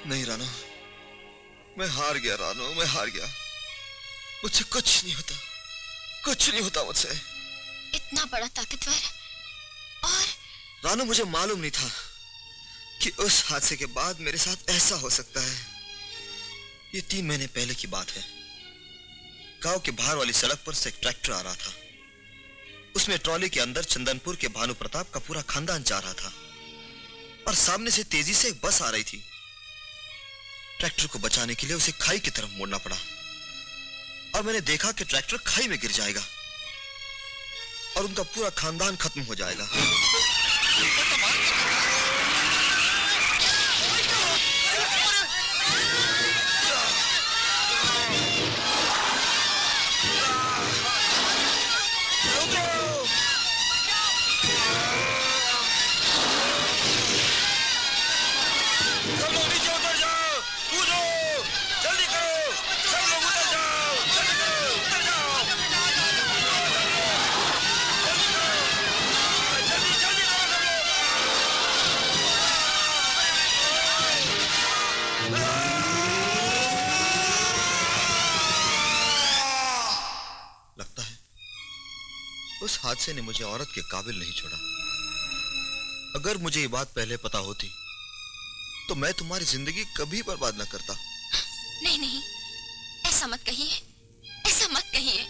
नहीं रानो, मैं हार गया रानो, मैं हार गया। मुझसे कुछ नहीं होता, कुछ नहीं होता मुझसे। इतना बड़ा ताकतवर और रानो, मुझे मालूम नहीं था कि उस हादसे के बाद मेरे साथ ऐसा हो सकता है। ये 3 महीने पहले की बात है। गांव के बाहर वाली सड़क पर से एक ट्रैक्टर आ रहा था। उसमें ट्रॉली के अंदर चंदनपुर के भानु प्रताप का पूरा खानदान जा रहा था और सामने से तेजी से एक बस आ रही थी। ट्रैक्टर को बचाने के लिए उसे खाई की तरफ मोड़ना पड़ा और मैंने देखा कि ट्रैक्टर खाई में गिर जाएगा और उनका पूरा खानदान खत्म हो जाएगा। उस हादसे ने मुझे औरत के काबिल नहीं छोड़ा। अगर मुझे ये बात पहले पता होती तो मैं तुम्हारी जिंदगी कभी बर्बाद न करता। नहीं नहीं, ऐसा मत कहिए, ऐसा मत कहिए।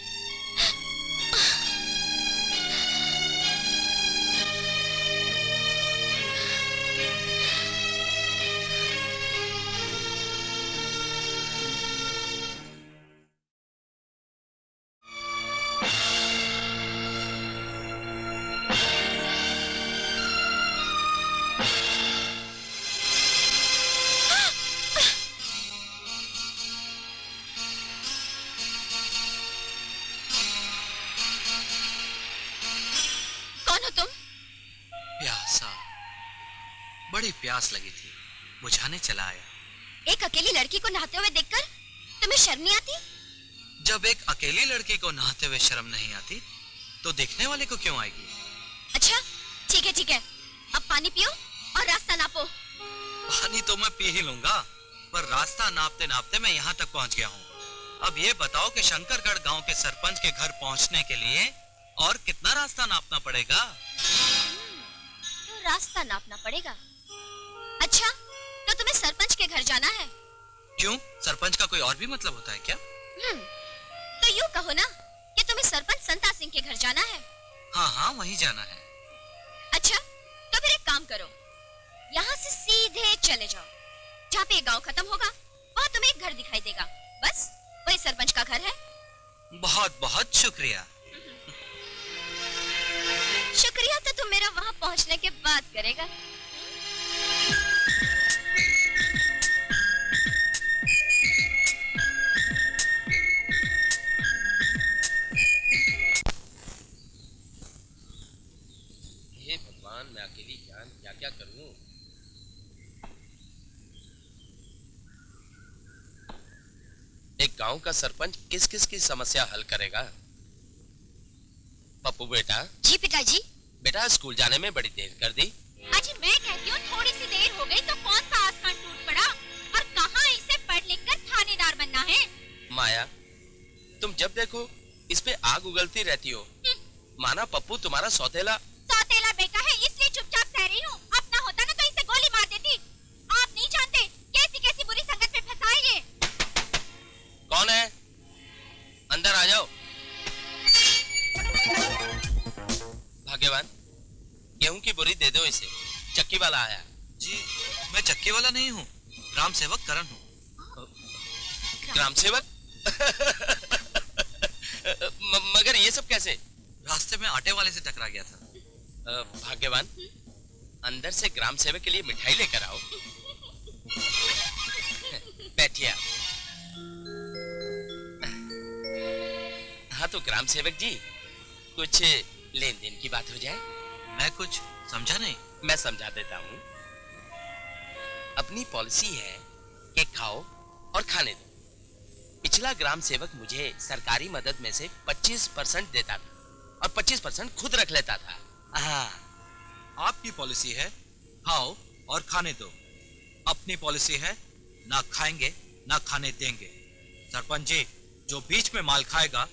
बड़ी प्यास लगी थी, बुझाने चला आया। एक अकेली लड़की को नहाते हुए देखकर तुम्हें शर्म नहीं आती? जब एक अकेली लड़की को नहाते हुए शर्म नहीं आती तो देखने वाले को क्यों आएगी? अच्छा ठीक है, अब पानी पियो और रास्ता नापो। पानी तो मैं पी ही लूंगा, पर रास्ता नापते नापते मैं यहाँ तक पहुँच गया हूँ। अब ये बताओ कि शंकरगढ़ गांव के सरपंच के घर पहुँचने के लिए और कितना रास्ता नापना पड़ेगा? तो रास्ता नापना पड़ेगा। अच्छा, तो तुम्हें सरपंच के घर जाना है? क्यों, सरपंच का कोई और भी मतलब होता है क्या? तो यूँ कहो ना कि तुम्हें सरपंच संता सिंह के घर जाना है। हाँ, वहीं जाना है। अच्छा, तो फिर एक काम करो, यहाँ से सीधे चले जाओ। जहाँ पे गांव खत्म होगा वहाँ तुम्हें एक घर दिखाई देगा, बस वही सरपंच का घर है। बहुत बहुत शुक्रिया। शुक्रिया तो तुम मेरा वहाँ पहुँचने के बाद करेगा। हे भगवान, मैं अकेली जान क्या क्या करूं। एक गांव का सरपंच किस किस की समस्या हल करेगा? पप्पू बेटा। जी पिताजी। बेटा, स्कूल जाने में बड़ी देर कर दी। अजी मैं कहती हूँ थोड़ी सी देर हो गई तो कौन सा आसमान टूट पड़ा, और कहाँ इसे पढ़ लिख कर थानेदार बनना है। माया, तुम जब देखो इस पे आग उगलती रहती हो। माना पप्पू तुम्हारा सौतेला बेटा है, इसलिए चुपचाप सह रही हूँ। अपना होता ना तो इसे गोली मार देती। आप नहीं जानते कैसी कैसी बुरी संगत में फंसा है ये। कौन है? अंदर आ जाओ। भाग्यवान, गेहूं की बोरी दे दो इसे, चक्की वाला आया। जी, मैं चक्की वाला नहीं हूँ, ग्राम सेवक करण हूँ। ग्राम सेवक? मगर ये सब कैसे? रास्ते में आटे वाले से टकरा गया था। भाग्यवान, अंदर से ग्राम सेवक के लिए मिठाई लेकर आओ। बैठिए आप। हाँ तो ग्राम सेवक जी, कुछ लेन देन की बात हो जाए। मैं कुछ समझा नहीं। मैं समझा देता हूँ। अपनी पॉलिसी है कि खाओ और खाने दो। पिछला ग्राम सेवक मुझे सरकारी मदद में से 25% देता था और 25% खुद रख लेता था। आपकी पॉलिसी है खाओ और खाने दो, अपनी पॉलिसी है ना खाएंगे ना खाने देंगे। सरपंच जी, जो बीच में माल खाएगा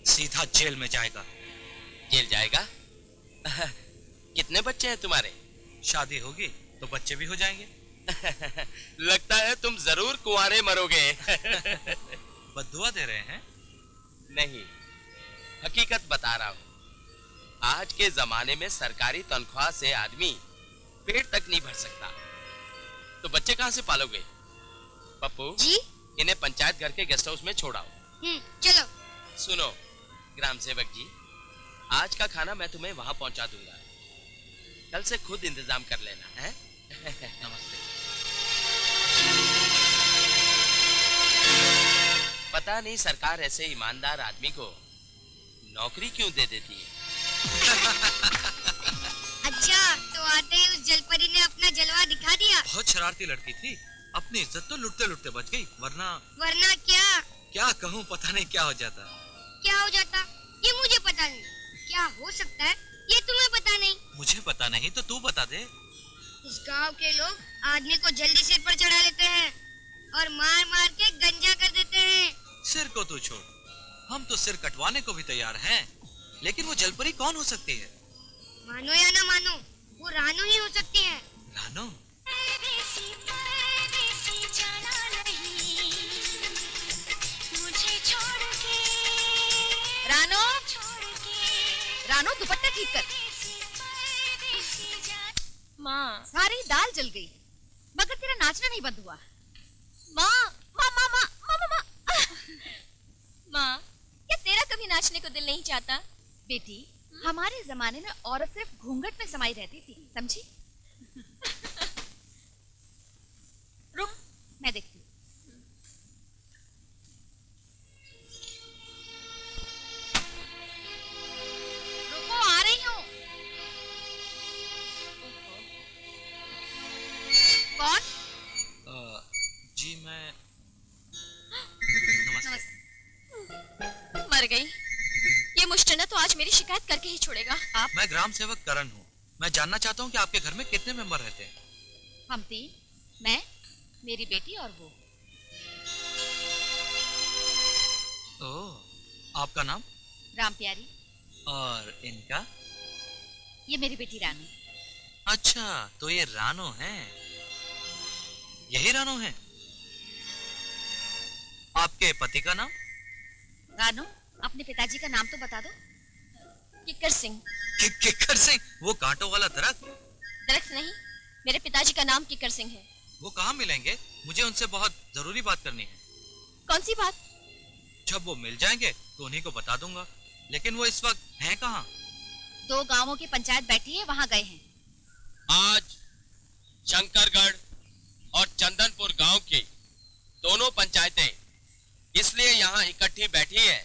सीधा जेल में जाएगा। जेल जाएगा? कितने बच्चे हैं तुम्हारे? शादी होगी तो बच्चे भी हो जाएंगे। लगता है तुम जरूर कुंवारे मरोगे। बद्दुआ दे रहे हैं? नहीं, हकीकत बता रहा हूं। आज के जमाने में सरकारी तनख्वाह से आदमी पेट तक नहीं भर सकता, तो बच्चे कहां से पालोगे? पप्पू जी? इन्हें पंचायत घर के गेस्ट हाउस में छोड़ाओ। चलो। सुनो ग्राम सेवक जी, आज का खाना मैं तुम्हें वहां पहुंचा दूंगा, कल से खुद इंतजाम कर लेना है। नमस्ते। पता नहीं सरकार ऐसे ईमानदार आदमी को नौकरी क्यों दे देती है। अच्छा, तो आते ही उस जलपरी ने अपना जलवा दिखा दिया। बहुत शरारती लड़की थी, अपनी इज्जत तो लुटते लुटते बच गई, वरना क्या? क्या कहूँ, पता नहीं क्या हो जाता। क्या हो जाता ये मुझे पता नहीं, क्या हो सकता है ये तुम्हें पता नहीं। मुझे पता नहीं तो तू बता दे। इस गांव के लोग आदमी को जल्दी सिर पर चढ़ा लेते हैं और मार मार के गंजा कर देते हैं। सिर को तू छोड़, हम तो सिर कटवाने को भी तैयार हैं, लेकिन वो जलपरी कौन हो सकती है? मानो या ना मानो, वो रानू ही हो सकती है। रानू? रानो, रानो दुपट्टा ठीक कर। माँ, सारी दाल जल गई, मगर तेरा नाचना नहीं बंद हुआ। माँ, माँ, माँ, माँ, माँ, माँ, माँ, माँ, क्या तेरा कभी नाचने को दिल नहीं चाहता? बेटी, हमारे जमाने में औरत सिर्फ घूंघट में समाई रहती थी, समझी? रुक, मैं देखती हूँ। रुको, आ रही हूँ। कौन? जी मैं मर गई। ये मुश्तना तो आज मेरी शिकायत करके ही छोड़ेगा। आप? मैं ग्राम सेवक करण हूँ। मैं जानना चाहता हूँ कि आपके घर में कितने मेंबर रहते हैं? हम तीन, मैं, मेरी बेटी और वो। ओह, आपका नाम? राम प्यारी। और इनका? ये मेरी बेटी रानू। अच्छा, तो ये रानो है। यही रानो है? आपके पति का नाम? रानू, अपने पिताजी का नाम तो बता दो। किक्कर सिंह। किक्कर सिंह? वो कांटों वाला दरख्त? दरख्त नहीं, मेरे पिताजी का नाम किक्कर सिंह है। वो कहाँ मिलेंगे? मुझे उनसे बहुत जरूरी बात करनी है। कौन सी बात? जब वो मिल जाएंगे तो उन्हीं को बता दूंगा, लेकिन वो इस वक्त हैं कहाँ? 2 गांवों की पंचायत बैठी है, वहाँ गए हैं। आज शंकरगढ़ और चंदनपुर गांव की दोनों पंचायतें इसलिए यहाँ इकट्ठी बैठी है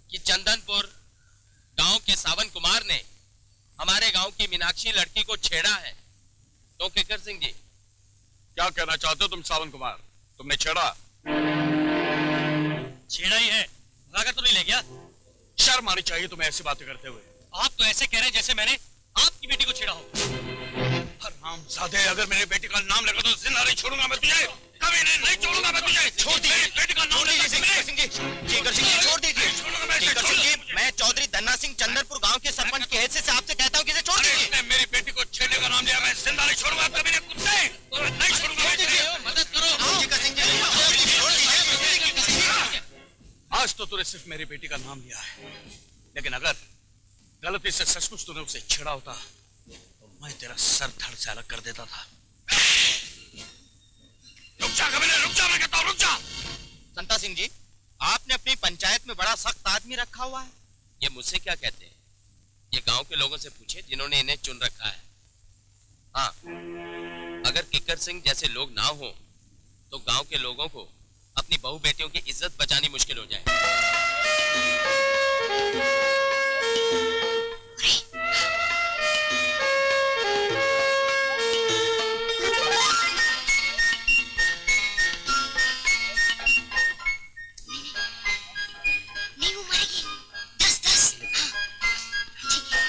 कि चंदनपुर गांव के सावन कुमार ने हमारे गांव की मीनाक्षी लड़की को छेड़ा है। तो किकर सिंह जी, क्या कहना चाहते हो तुम सावन कुमार? तुमने छेड़ा? छेड़ा ही है, भगाकर तो नहीं ले गया? शर्म आनी चाहिए तुम्हें ऐसी बातें करते हुए। आप तो ऐसे कह रहे हैं जैसे मैंने आपकी बेटी को छेड़ा हो। हरामजादे, अगर मेरे बेटी का नाम लेगा तो जिंदा नहीं छोड़ूंगा मैं तुझे, कभी नहीं छोड़ूंगा मैं तुझे। छोड़ दीजिए बेटी का नाम लेगा किकर सिंह जी, छोड़ दीजिए। किकर सिंह जी, मैं चौधरी धन्ना सिंह चंदनपुर गांव के सरपंच की हैसियत से आपसे कहता हूं कि इसे छोड़ दीजिए। इसने मेरी बेटी को छेड़ने का नाम लिया, मैं जिंदा नहीं छोड़ूंगा कभी नहीं, कुत्ते नहीं छोड़ूंगा। मदद करो। किकर सिंह जी, छोड़ दीजिए। आज तो तूने सिर्फ मेरी बेटी का नाम लिया है, लेकिन अगर गलती से सचमुच तूने उसे छेड़ा होता तो मैं तेरा सर धड़ से अलग कर देता था। रुक जा कभी नहीं, रुक जा, मैं कहता हूं रुक जा। संता सिंह जी, आपने अपनी पंचायत में बड़ा सख्त आदमी रखा हुआ है। ये मुझसे क्या कहते हैं? ये गांव के लोगों से पूछे जिन्होंने इन्हें चुन रखा है। हाँ, अगर किकर सिंह जैसे लोग ना हो तो गांव के लोगों को अपनी बहू बेटियों की इज्जत बचानी मुश्किल हो जाए। नहीं, वो मरेगी। 10-10। ठीक है।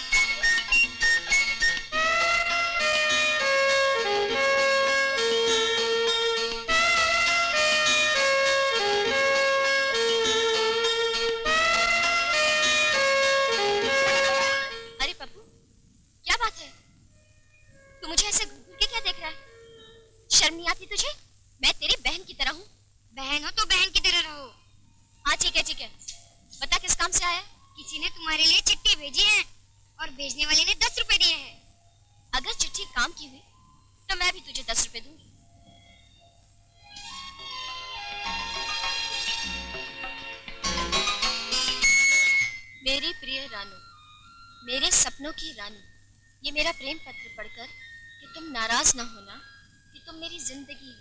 थी तुझे? मैं तेरी बहन की तरह हूँ। बहन हो तो बहन की तरह रहो। हाँ ठीक है ठीक है। बता किस काम से आया? किसी ने तुम्हारे लिए चिट्ठी भेजी है और भेजने वाले ने 10 रुपए दिए हैं। अगर चिट्ठी काम की हुई तो मैं भी तुझे 10 रुपए दूंगी। मेरी प्रिय रानू, मेरे सपनों की रानी, ये मेरा प्रेम पत्र पढ़कर कि तुम नाराज ना होना, कि तुम मेरी जिंदगी हो,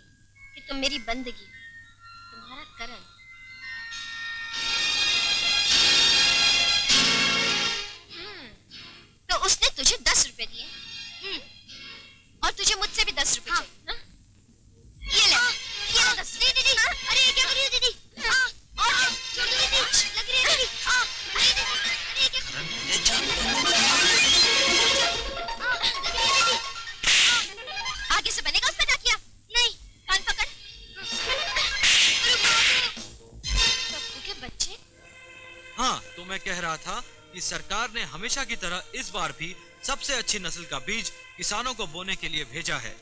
कि तुम मेरी बंदगी हो। तुम्हारा करण। तो उसने तुझे 10 रुपए दिए। और तुझे मुझसे भी 10 रुपए चाहिए। हाँ? ये ले 10 रुपए। दीदी, अरे ये क्या कर रही हो दीदी? और छोड़ दो दीदी, लग रही है दीदी। अरे ये क्या कर रही है दीदी? आगे से बनेगा उसने क्या किया? नहीं, कान पकड़। पप्पू के बच्चे। हाँ, तो मैं कह रहा था कि सरकार ने हमेशा की तरह इस बार भी सबसे अच्छी नस्ल का बीज किसानों को बोने के लिए भेजा है।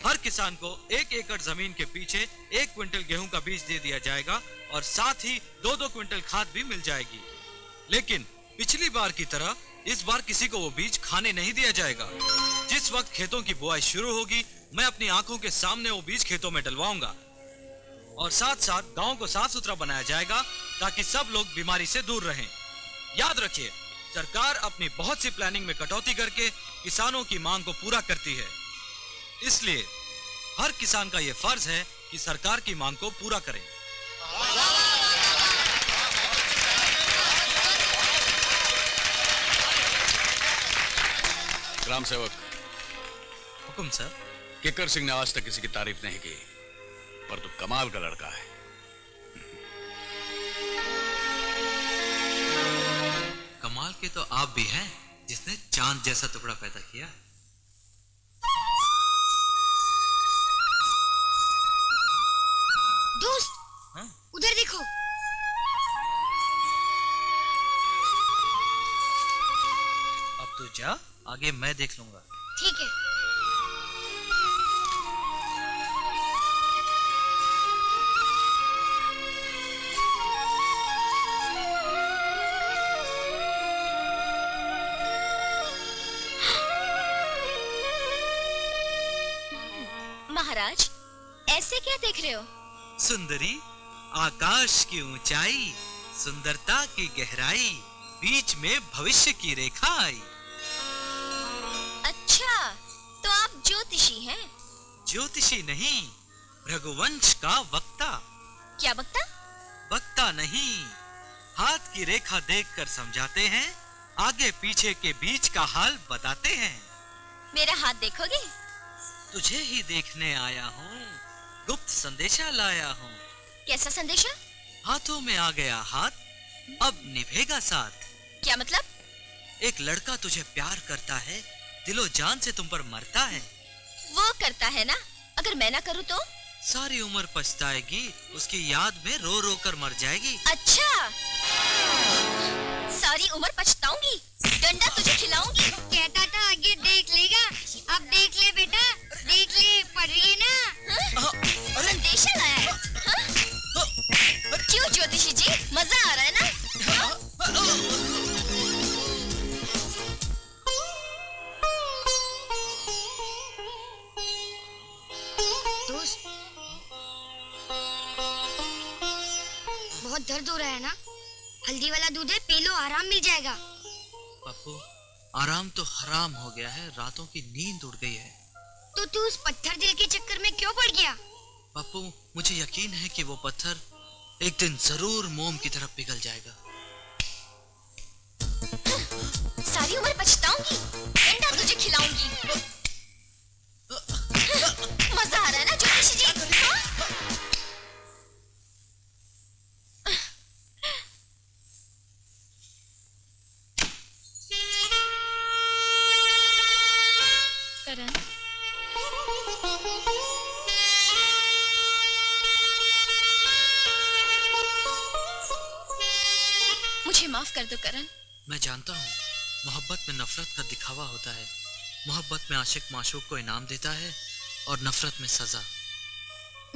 हर किसान को 1 एकड़ जमीन के पीछे 1 क्विंटल गेहूं का बीज दे दिया जाएगा और साथ ही 2-2 क्विंटल खाद भी मिल जाएगी। लेकिन पिछली बार की तरह इस बार किसी को वो बीज खाने नहीं दिया जाएगा। जिस वक्त खेतों की बुआई शुरू होगी, मैं अपनी आंखों के सामने वो बीज खेतों में डलवाऊंगा और साथ साथ गांव को साफ सुथरा बनाया जाएगा ताकि सब लोग बीमारी से दूर रहें। याद रखिए, सरकार अपनी बहुत सी प्लानिंग में कटौती करके किसानों की मांग को पूरा करती है। इसलिए हर किसान का यह फर्ज है कि सरकार की मांग को पूरा करें। ग्राम सेवक। हुकुम सर। किकर सिंह ने आज तक किसी की तारीफ नहीं की, पर तू कमाल का लड़का है। कमाल के तो आप भी हैं, जिसने चांद जैसा टुकड़ा पैदा किया। दोस्त, हाँ? उधर देखो। अब तू जा, आगे मैं देख लूंगा। ठीक है। महाराज, ऐसे क्या देख रहे हो? सुंदरी, आकाश की ऊंचाई, सुंदरता की गहराई, बीच में भविष्य की रेखा आई। अच्छा, तो आप ज्योतिषी हैं? ज्योतिषी नहीं, रघुवंश का वक्ता। क्या वक्ता? वक्ता नहीं, हाथ की रेखा देखकर समझाते हैं, आगे पीछे के बीच का हाल बताते हैं। मेरा हाथ देखोगे? तुझे ही देखने आया हूँ, गुप्त संदेशा लाया हूँ। कैसा संदेशा? हाथों में आ गया हाथ, अब निभेगा साथ। क्या मतलब? एक लड़का तुझे प्यार करता है, दिलो जान से तुम पर मरता है। वो करता है ना, अगर मैं ना करूँ तो? सारी उम्र पछताएगी, उसकी याद में रो रो कर मर जाएगी। अच्छा, सारी उम्र पछताऊंगी, डंडा तुझे खिलाऊंगी। कहता था आगे देख लेगा, अब देख ले बेटा, देख ले, पढ़ रही है ना? हाँ? संदेशा लाया है? हाँ? क्यों ज्योतिषी जी, मजा आ रहा है ना? दोस्त, बहुत दर्द हो रहा है ना? हल्दी वाला दूध है, पी लो, आराम मिल जाएगा। पप्पू, आराम तो हराम हो गया है, रातों की नींद उड़ गई है। तो तू उस पत्थर दिल के चक्कर में क्यों पड़ गया? पप्पू, मुझे यकीन है कि वो पत्थर एक दिन जरूर मोम की तरफ पिघल जाएगा। सारी उम्र पछताऊंगी, डंडा तुझे खिलाऊंगी। मजा आ रहा है ना ज्योतिषी जी? हाँ? करण, मुझे माफ कर दो करण। मैं जानता हूँ, मोहब्बत में नफरत का दिखावा होता है। मोहब्बत में आशिक माशूक को इनाम देता है और नफरत में सजा।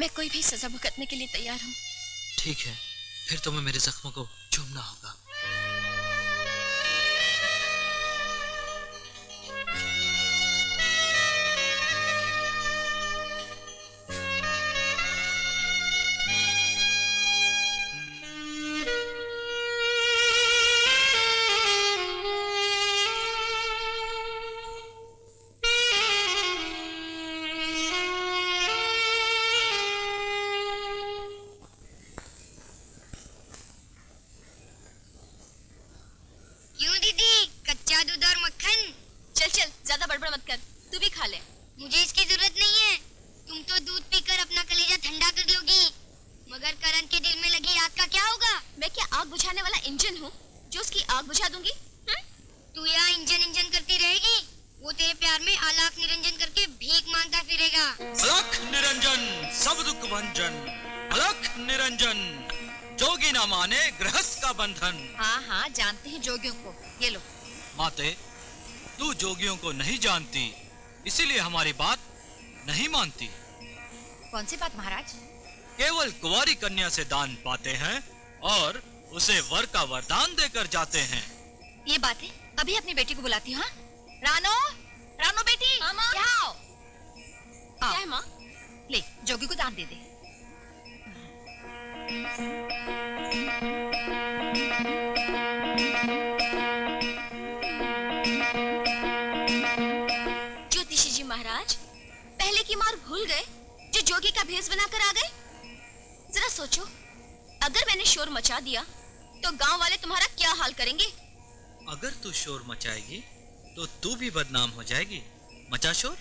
मैं कोई भी सजा भुगतने के लिए तैयार हूँ। ठीक है, फिर तुम्हें मेरे जख्मों को चूमना होगा। क्यों दीदी, कच्चा दूध और मक्खन? चल चल, ज्यादा बड़बड़ मत कर, तू भी खा ले। मुझे इसकी जरूरत नहीं है। तुम तो दूध पीकर अपना कलेजा ठंडा कर लोगी, मगर करण के दिल में लगी आग का क्या होगा? मैं क्या आग बुझाने वाला इंजन हूँ जो उसकी आग बुझा दूंगी? तू यहाँ इंजन इंजन करती रहेगी, वो तेरे प्यार में आलाख निरंजन करके भीख मांगता फिरेगा। अलख निरंजन सब दुख भंजन, अलख निरंजन जोगी ना माने गृहस्थ का बंधन। हाँ हाँ, जानते हैं जोगियों को। ये लो। माते, तू जोगियों को नहीं जानती, इसीलिए हमारी बात नहीं मानती। कौन सी बात महाराज? केवल कुंवारी कन्या से दान पाते हैं और उसे वर का वरदान देकर जाते हैं। ये बात है, अभी अपनी बेटी को बुलाती हूँ। हाँ? रानो, रानो बेटी, यहाँ आओ। क्या है माँ? ले, जोगी को दान दे दे। ज्योतिषी जी महाराज, पहले की मार भूल गए जो जोगी का भेष बनाकर आ गए? जरा सोचो, अगर मैंने शोर मचा दिया तो गांव वाले तुम्हारा क्या हाल करेंगे? अगर तू शोर मचाएगी तो तू भी बदनाम हो जाएगी। मचा शोर।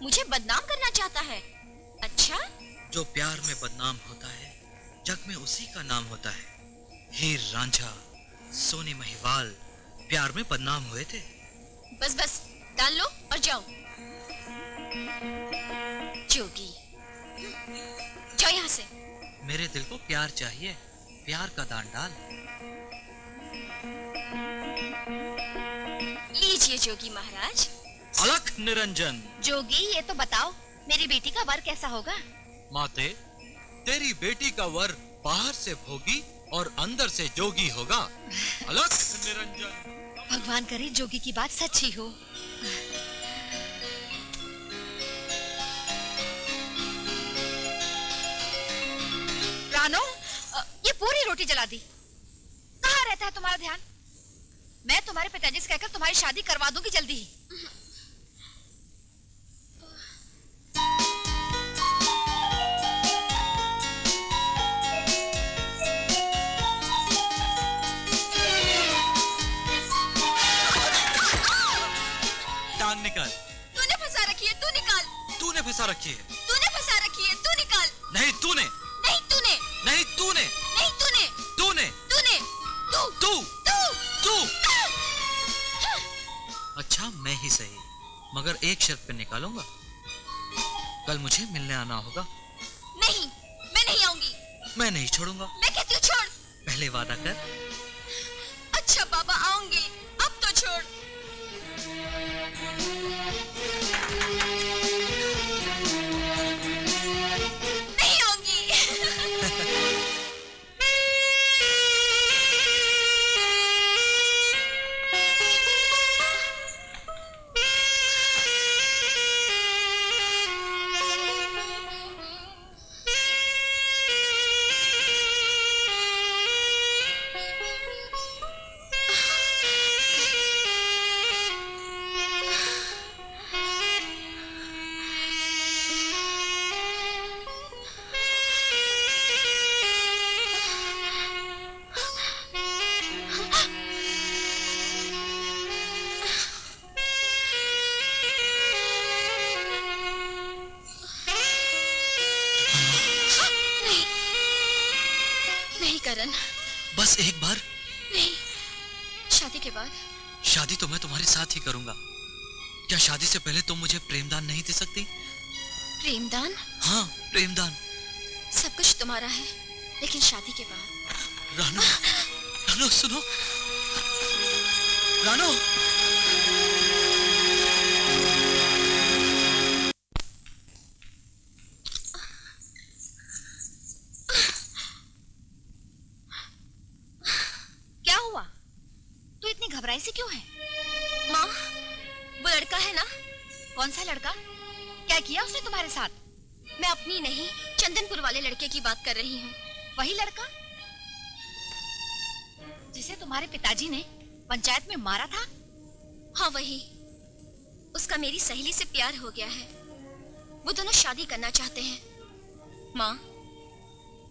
मुझे बदनाम करना चाहता है? अच्छा, जो प्यार में बदनाम होता है जग में उसी का नाम होता है। हीर रांझा, सोनी महिवाल प्यार में बदनाम हुए थे। बस बस, डाल लो और जाओ। जोगी, जाओ यहाँ से। मेरे दिल को प्यार चाहिए, प्यार का दान डाल। लीजिए जोगी महाराज। अलख निरंजन। जोगी, ये तो बताओ, मेरी बेटी का वर कैसा होगा? माते, तेरी बेटी का वर बाहर से भोगी और अंदर से जोगी होगा। अलख निरंजन। भगवान करे जोगी की बात सच्ची हो। रानो, ये पूरी रोटी जला दी। कहाँ रहता है तुम्हारा ध्यान? मैं तुम्हारे पिताजी से कहकर तुम्हारी शादी करवा दूंगी जल्दी ही। टांग निकाल। तूने फंसा रखी है, तू निकाल। तूने फंसा रखी है। तूने फंसा रखी है, तू निकाल। नहीं तूने। नहीं तूने। नहीं तूने। नहीं तूने। तूने। तूने। तू। तू। तू। तू। अच्छा, मैं ही सही, मगर एक शर्त पे निकालूंगा। कल मुझे मिलने आना होगा। नहीं, मैं नहीं आऊंगी। मैं नहीं छोड़ूंगा। मैं कहती हूँ छोड़। पहले वादा कर। अच्छा बाबा, आऊंगी। अब तो छोड़। नहीं आऊंगी। करण, बस एक बार। नहीं, शादी के बाद। शादी तो मैं तुम्हारे साथ ही करूंगा। क्या शादी से पहले तुम मुझे प्रेमदान नहीं दे सकती? प्रेमदान? हाँ, प्रेमदान। सब कुछ तुम्हारा है, लेकिन शादी के बाद। रानो, रानो सुनो। रानो। घबराई से क्यों है? माँ, वो लड़का है ना? कौन सा लड़का? क्या किया उसने तुम्हारे साथ? मैं अपनी नहीं, चंदनपुर वाले लड़के की बात कर रही हूँ। वही लड़का जिसे तुम्हारे पिताजी ने पंचायत में मारा था? हाँ वही। उसका मेरी सहेली से प्यार हो गया है। वो दोनों शादी करना चाहते हैं। माँ,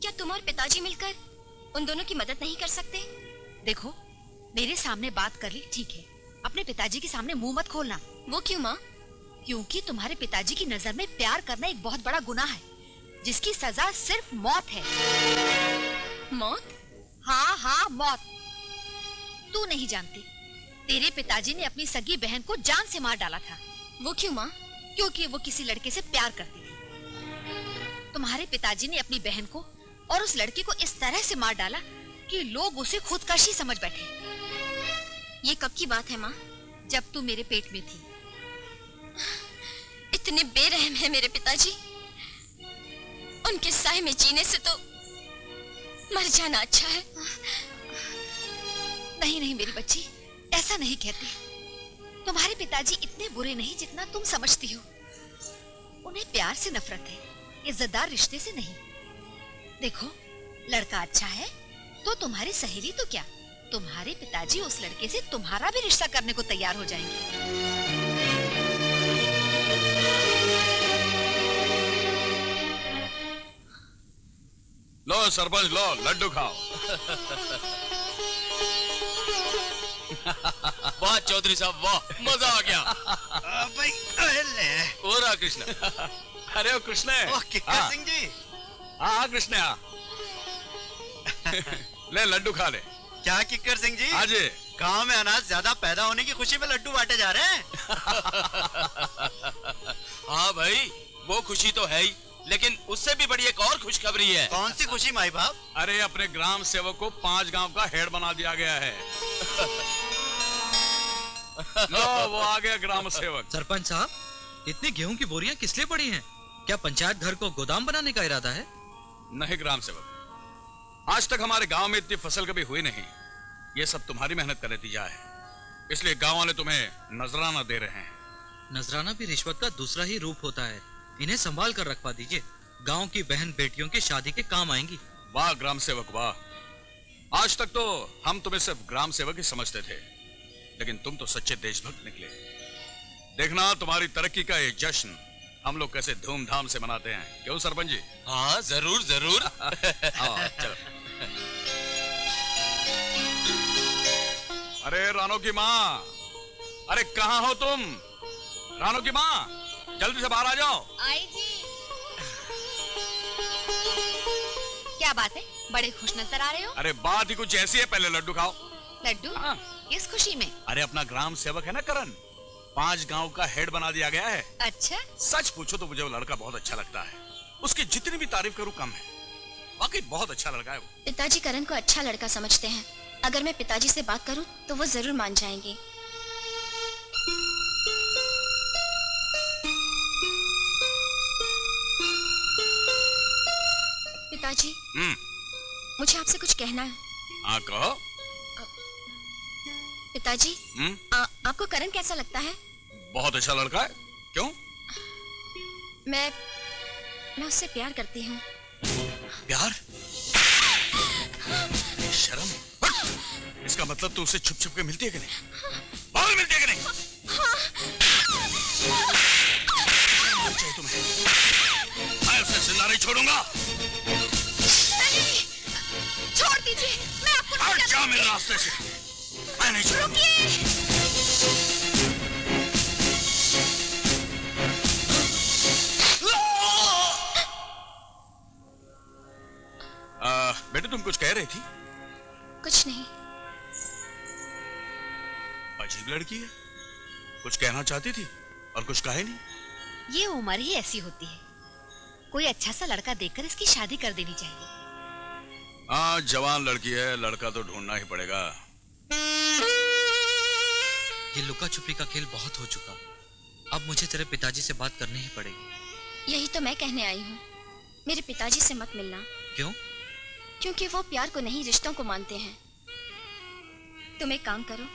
क्या तुम और पिताजी मिलकर उन दोनों की मदद नहीं कर सकते? देखो, मेरे सामने बात कर ली ठीक है, अपने पिताजी के सामने मुंह मत खोलना। वो क्यों माँ? क्योंकि तुम्हारे पिताजी की नजर में प्यार करना एक बहुत बड़ा गुनाह है, जिसकी सजा सिर्फ मौत है। मौत? हाँ हाँ, मौत। तू नहीं जानती, तेरे पिताजी ने अपनी सगी बहन को जान से मार डाला था। वो क्यों माँ? क्योंकि वो किसी लड़के से प्यार करती थी। तुम्हारे पिताजी ने अपनी बहन को और उस लड़के को इस तरह से मार डाला कि लोग उसे खुदकशी समझ बैठे। ये कब की बात है माँ? जब तू मेरे पेट में थी। इतने बेरहम है मेरे पिताजी। उनके साए में जीने से तो मर जाना अच्छा है। नहीं नहीं मेरी बच्ची, ऐसा नहीं कहती। तुम्हारे पिताजी इतने बुरे नहीं जितना तुम समझती हो। उन्हें प्यार से नफरत है, इज्जतदार रिश्ते से नहीं। देखो, लड़का अच्छा है तो तुम्हारी सहेली तो क्या, तुम्हारे पिताजी उस लड़के से तुम्हारा भी रिश्ता करने को तैयार हो जाएंगे। लो सरपंच, लो लड्डू खाओ। वाह चौधरी साहब, वाह, मजा आ गया। भाई ले। हो रहा कृष्ण। अरे ओ कृष्ण है। ओह किक्कर सिंह जी। हाँ कृष्ण, ले लड्डू खा ले। क्या किक्कर सिंह जी? हाँ जी। गांव में अनाज ज्यादा पैदा होने की खुशी में लड्डू बांटे जा रहे हैं। हाँ भाई, वो खुशी तो है ही, लेकिन उससे भी बड़ी एक और खुशखबरी है। कौन सी खुशी माई बाप? अरे अपने ग्राम सेवक को 5 गांव का हेड बना दिया गया है। लो, वो आ गया ग्राम सेवक। सरपंच साहब, इतनी गेहूं की बोरियां किस लिए पड़ी हैं? क्या पंचायत घर को गोदाम बनाने का इरादा है? नहीं ग्राम सेवक, आज तक हमारे गांव में इतनी फसल कभी हुई नहीं। ये सब तुम्हारी मेहनत का नतीजा है, इसलिए गांव वाले तुम्हें नजराना दे रहे हैं। नजराना भी रिश्वत का दूसरा ही रूप होता है। इन्हें संभाल कर रखवा दीजिए, गांव की बहन बेटियों की शादी के काम आएंगी। वाह ग्राम सेवक वाह। आज तक तो हम तुम्हें सिर्फ ग्राम सेवक ही समझते थे, लेकिन तुम तो सच्चे देशभक्त निकले। देखना तुम्हारी तरक्की का ये जश्न हम लोग कैसे धूमधाम से मनाते हैं। क्यों सरपंच जी? हाँ जरूर जरूर। चलो। अरे रानो की माँ, अरे कहाँ हो तुम? रानो की माँ, जल्दी से बाहर आ जाओ। आई जी। क्या बात है, बड़े खुश नजर आ रहे हो? अरे बात ही कुछ ऐसी है, पहले लड्डू खाओ। लड्डू? हाँ। किस खुशी में? अरे अपना ग्राम सेवक है ना करण, 5 गांव का हेड बना दिया गया है। अच्छा। सच पूछो तो मुझे वो लड़का बहुत अच्छा लगता है। उसकी जितनी भी तारीफ करूं कम है। वाकई बहुत अच्छा लड़का है वो। पिताजी करण को अच्छा लड़का समझते हैं। अगर मैं पिताजी से बात करूं तो वो जरूर मान जाएंगे। पिताजी, मुझे आपसे कुछ कहना है। हाँ कहो। पिताजी, आपको करण कैसा लगता है? बहुत अच्छा लड़का है। क्यों? मैं उससे प्यार करती हूँ। प्यार? शर्म। इसका मतलब तू उससे छुप छुप के मिलती है कि नहीं? और मिलती है कि नहीं? चाहिए तुम्हें? मैं उसे जिंदा नहीं छोड़ूंगा। छोड़ दीजिए, मैं आपको हट जा मेरे रास्ते से। मैं नहीं छोड़ूंगा। बेटे तुम कुछ कह रही थी? कुछ नहीं। अजीब लड़की है, कुछ कहना चाहती थी और कुछ कहा नहीं। ये उम्र ही ऐसी होती है, कोई अच्छा सा लड़का देखकर इसकी शादी कर देनी चाहिए। हाँ जवान लड़की है, लड़का तो ढूंढना ही पड़ेगा। ये लुका छुपी का खेल बहुत हो चुका, अब मुझे तेरे पिताजी से बात करनी ही पड़ेगी। यही तो मैं कहने आई हूँ, मेरे पिताजी से मत मिलना। क्यों? क्योंकि वो प्यार को नहीं रिश्तों को मानते हैं। तुम एक काम करो,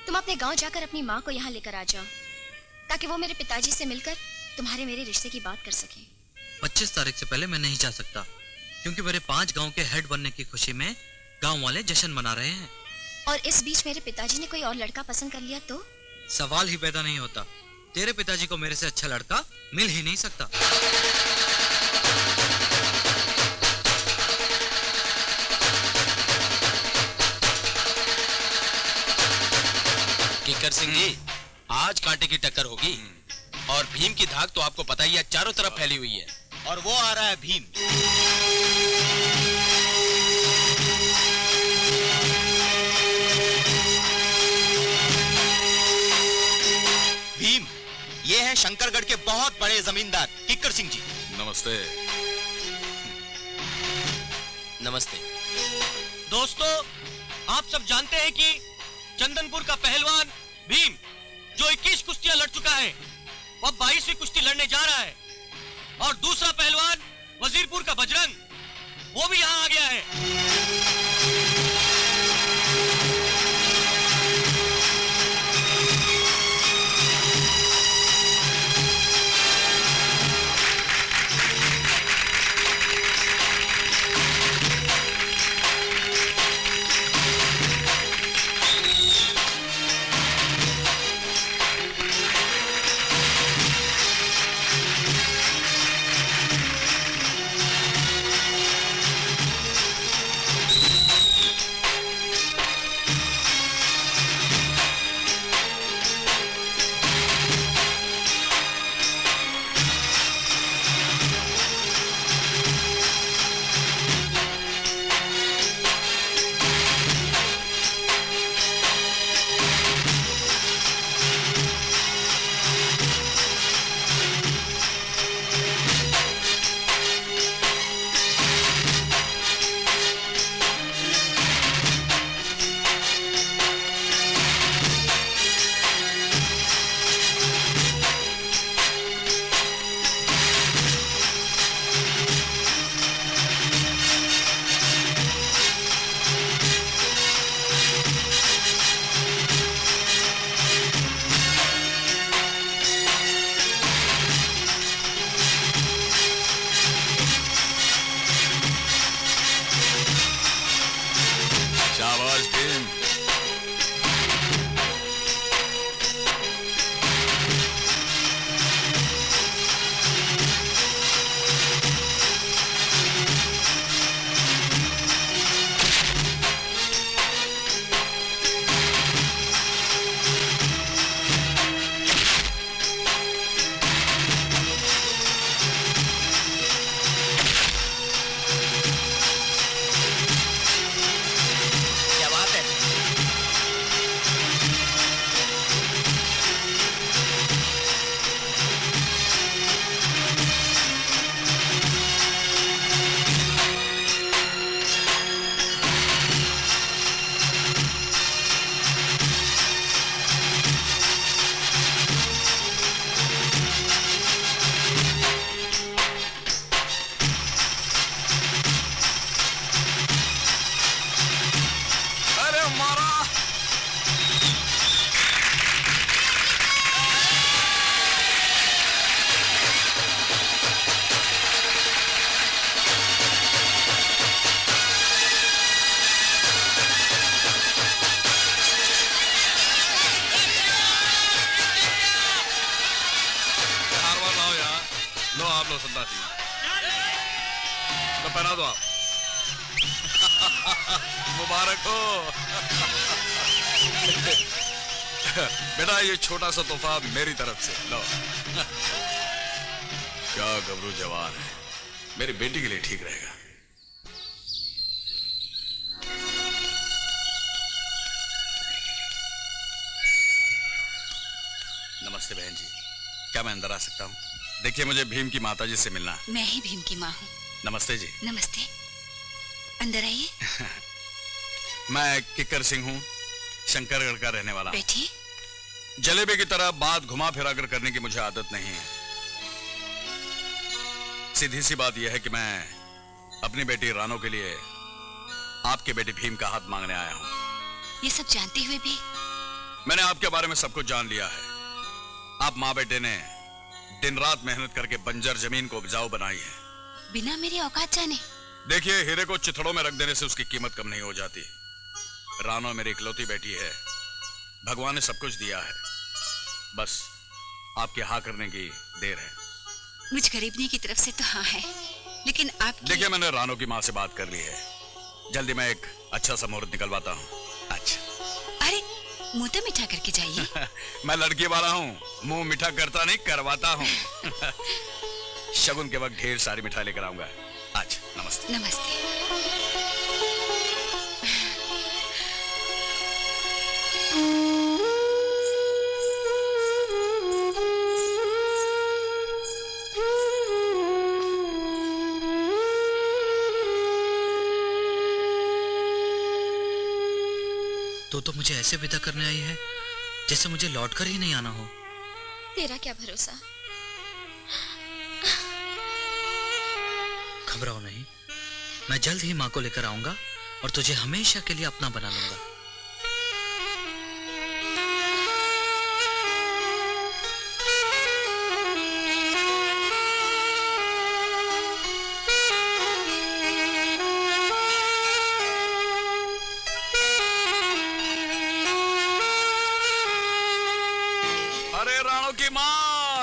तुम अपने गांव जाकर अपनी माँ को यहाँ लेकर आ जाओ, ताकि वो मेरे पिताजी से मिलकर तुम्हारे मेरे रिश्ते की बात कर सके। 25 तारीख से पहले मैं नहीं जा सकता, क्योंकि मेरे 5 गांव के हेड बनने की खुशी में गांव वाले जश्न मना रहे हैं। और इस बीच मेरे पिताजी ने कोई और लड़का पसंद कर लिया तो? सवाल ही पैदा नहीं होता। तेरे पिताजी को मेरे से अच्छा लड़का मिल ही नहीं सकता। किकर सिंह जी, आज कांटे की टक्कर होगी। और भीम की धाक तो आपको पता ही है, चारों तरफ फैली हुई है। और वो आ रहा है भीम। भीम, ये है शंकरगढ़ के बहुत बड़े जमींदार किक्कर सिंह जी। नमस्ते। नमस्ते। दोस्तों, आप सब जानते हैं कि चंदनपुर का पहलवान भीम, जो 21 कुश्तियां लड़ चुका है, वह 22वीं कुश्ती लड़ने जा रहा है। और दूसरा पहलवान वजीरपुर का बजरंग, वो भी यहाँ आ गया है। तो पहना दो आप। मुबारक हो। बेटा ये छोटा सा तोहफा मेरी तरफ से लो। क्या गबरू जवान है, मेरी बेटी के लिए ठीक रहेगा। नमस्ते बहन जी, क्या मैं अंदर आ सकता हूँ? देखिए मुझे भीम की माताजी से मिलना है। मैं ही भीम की माँ हूँ। नमस्ते जी। नमस्ते, अंदर आइए। मैं किक्कर सिंह हूँ, शंकरगढ़ का रहने वाला। बैठिए। जलेबी की तरह बात घुमा फिरा कर करने की मुझे आदत नहीं है। सीधी सी बात यह है कि मैं अपनी बेटी रानो के लिए आपके बेटे भीम का हाथ मांगने आया हूँ। ये सब जानते हुए भी मैंने आपके बारे में सब कुछ जान लिया है। आप माँ बेटे ने दिन रात मेहनत करके बंजर जमीन को उपजाऊ बनाई है, बिना मेरी औकात जाने। देखिए, हीरे को चिथड़ों में रख देने से उसकी कीमत कम नहीं हो जाती। रानो मेरी इकलौती बेटी है, भगवान ने सब कुछ दिया है, बस आपके हाँ करने की देर है। मुझ गरीबनी की तरफ से तो हाँ है, लेकिन आप देखिए, मैंने रानो की माँ से बात कर ली है, जल्दी मैं एक अच्छा सा मुहूर्त निकलवाता हूँ। अच्छा। अरे मुंह तो मीठा करके जाइए। मैं लड़की वाला हूँ, मुंह मीठा करता नहीं करवाता हूँ। शगुन के वक्त ढेर सारी मिठाई लेकर आऊंगा। अच्छा, नमस्ते। नमस्ते। तो मुझे ऐसे विदा करने आई है जैसे मुझे लौटकर ही नहीं आना हो। तेरा क्या भरोसा। घबराओ नहीं, मैं जल्द ही माँ को लेकर आऊंगा और तुझे हमेशा के लिए अपना बना लूंगा।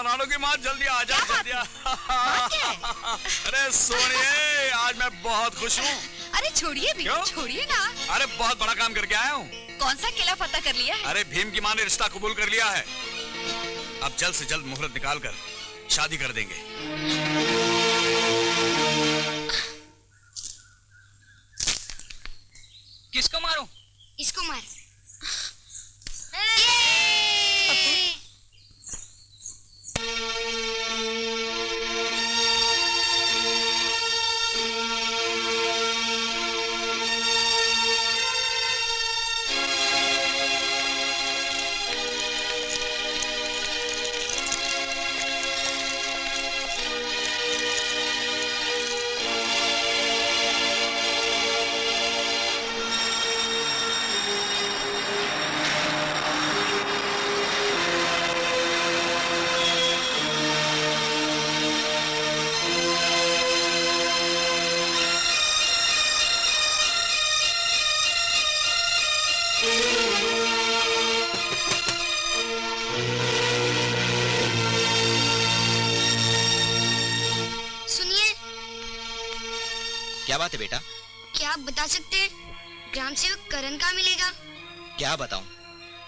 रानो की माँ जल्दी आ जा, जल्दी आ। अरे सोनिए, आज मैं बहुत खुश हूँ। अरे छोड़िए भी, छोड़िए ना। अरे बहुत बड़ा काम करके आया हूँ। कौन सा किला फतह कर लिया है? अरे भीम की माँ ने रिश्ता कबूल कर लिया है। अब जल्द से जल्द मुहूर्त निकाल कर शादी कर देंगे। किसको मारूं? इसको मार। क्या बात है बेटा? क्या आप बता सकते हैं ग्राम सेवक करण कहाँ मिलेगा? क्या बताऊं,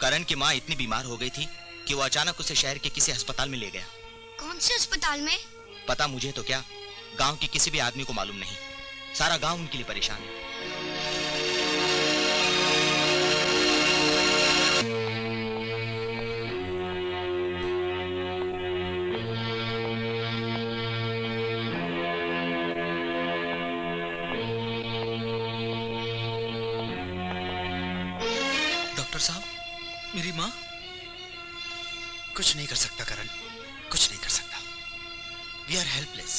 करण की माँ इतनी बीमार हो गई थी कि वो अचानक उसे शहर के किसी अस्पताल में ले गया। कौन से अस्पताल में? पता मुझे तो क्या, गांव के किसी भी आदमी को मालूम नहीं। सारा गांव उनके लिए परेशान है। साहब, मेरी माँ। कुछ नहीं कर सकता करण, कुछ नहीं कर सकता। We are helpless.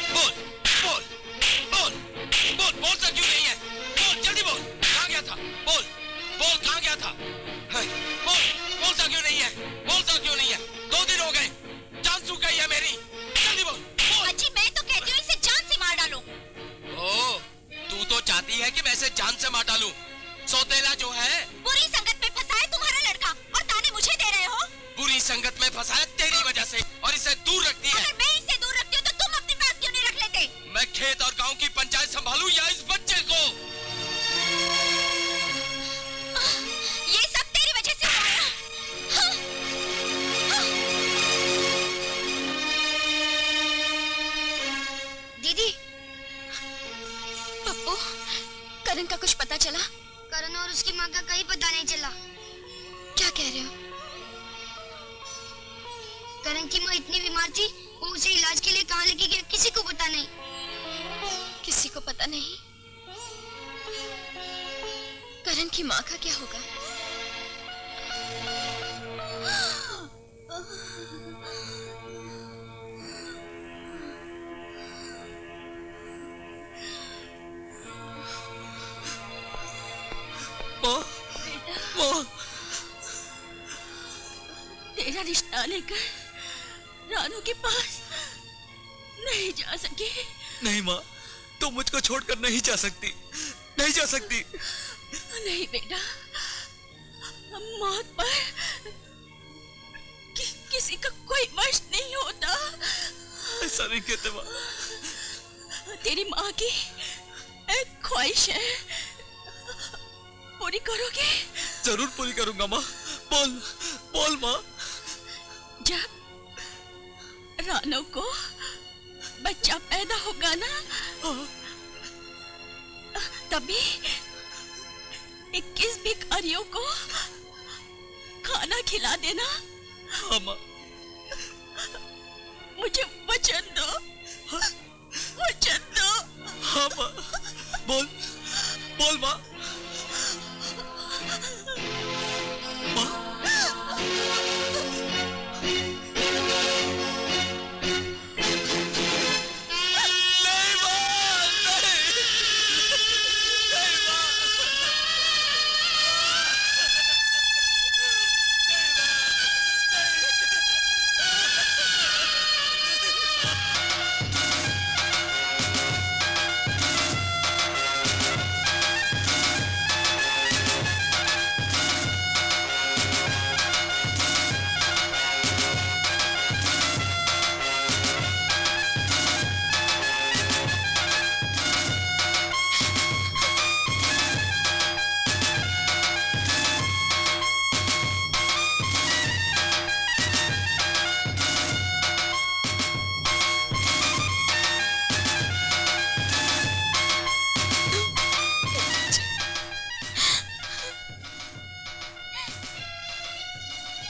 बोल बोल बोल बोल, बोलता क्यों नहीं है? बोल जल्दी बोल, कहाँ गया था? बोल बोल, कहाँ गया था? बोल, बोलता क्यों नहीं है? बोलता क्यों नहीं है? 2 दिन हो गए, जान सूख गई है मेरी। जल्दी बोल बोल। अजी मैं तो कहती हूँ इसे जान से मार डालो। ओ, तू तो चाहती है कि मैं इसे जान से मार डालूं। सौतेला जो है, बुरी संगत में फंसा है तुम्हारा लड़का और ताने मुझे दे रहे हो। बुरी संगत में फंसा है तेरी वजह से, और इसे दूर रखती है। अगर मैं इसे दूर रखती हूँ तो तुम अपने पास क्यों नहीं रख लेते? मैं खेत और गांव की पंचायत संभालूं या इस बच्चे को? ये सब तेरी वजह से हुआ है। दीदी, पप्पू, करण का कुछ पता चला? करण और उसकी माँ का कहीं पता नहीं चला। क्या कह रहे हो? करण की माँ इतनी बीमार थी, वो उसे इलाज के लिए कहाँ लेके गया किसी को पता नहीं। किसी को पता नहीं? करण की माँ का क्या होगा? ओह लेकर रानू के पास नहीं जा सके। नहीं माँ, तुम मुझको छोड़कर नहीं जा सकती, नहीं जा सकती। नहीं बेटा, मौत पर किसी का कोई वश नहीं होता। ऐसा नहीं कहते माँ। तेरी माँ की एक ख्वाहिश है, पूरी करोगे? जरूर पूरी करूंगा माँ। बोल बोल माँ। जब रानो को बच्चा पैदा होगा ना, तभी 21 भिखारियों को खाना खिला देना। हाँ माँ। मुझे वचन दो, वचन दो। हाँ माँ, बोल बोल माँ।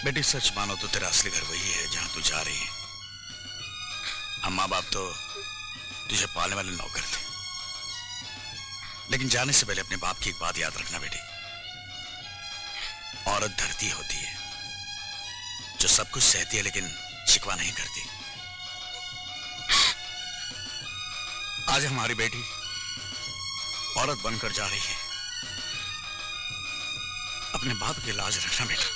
बेटी, सच मानो तो तेरा असली घर वही है जहां तू जा रही है। हम माँ बाप तो तुझे पालने वाले नौकर थे, लेकिन जाने से पहले अपने बाप की एक बात याद रखना बेटी। औरत धरती होती है जो सब कुछ सहती है लेकिन शिकवा नहीं करती। आज हमारी बेटी औरत बनकर जा रही है। अपने बाप की लाज रखना बेटा।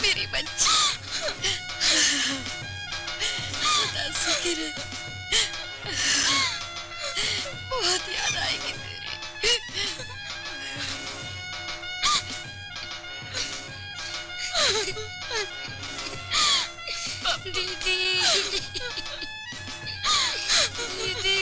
मेरी बच्ची, खुदा शुक्र है, बहुत याद आएगी तेरी। दीदी, दीदी।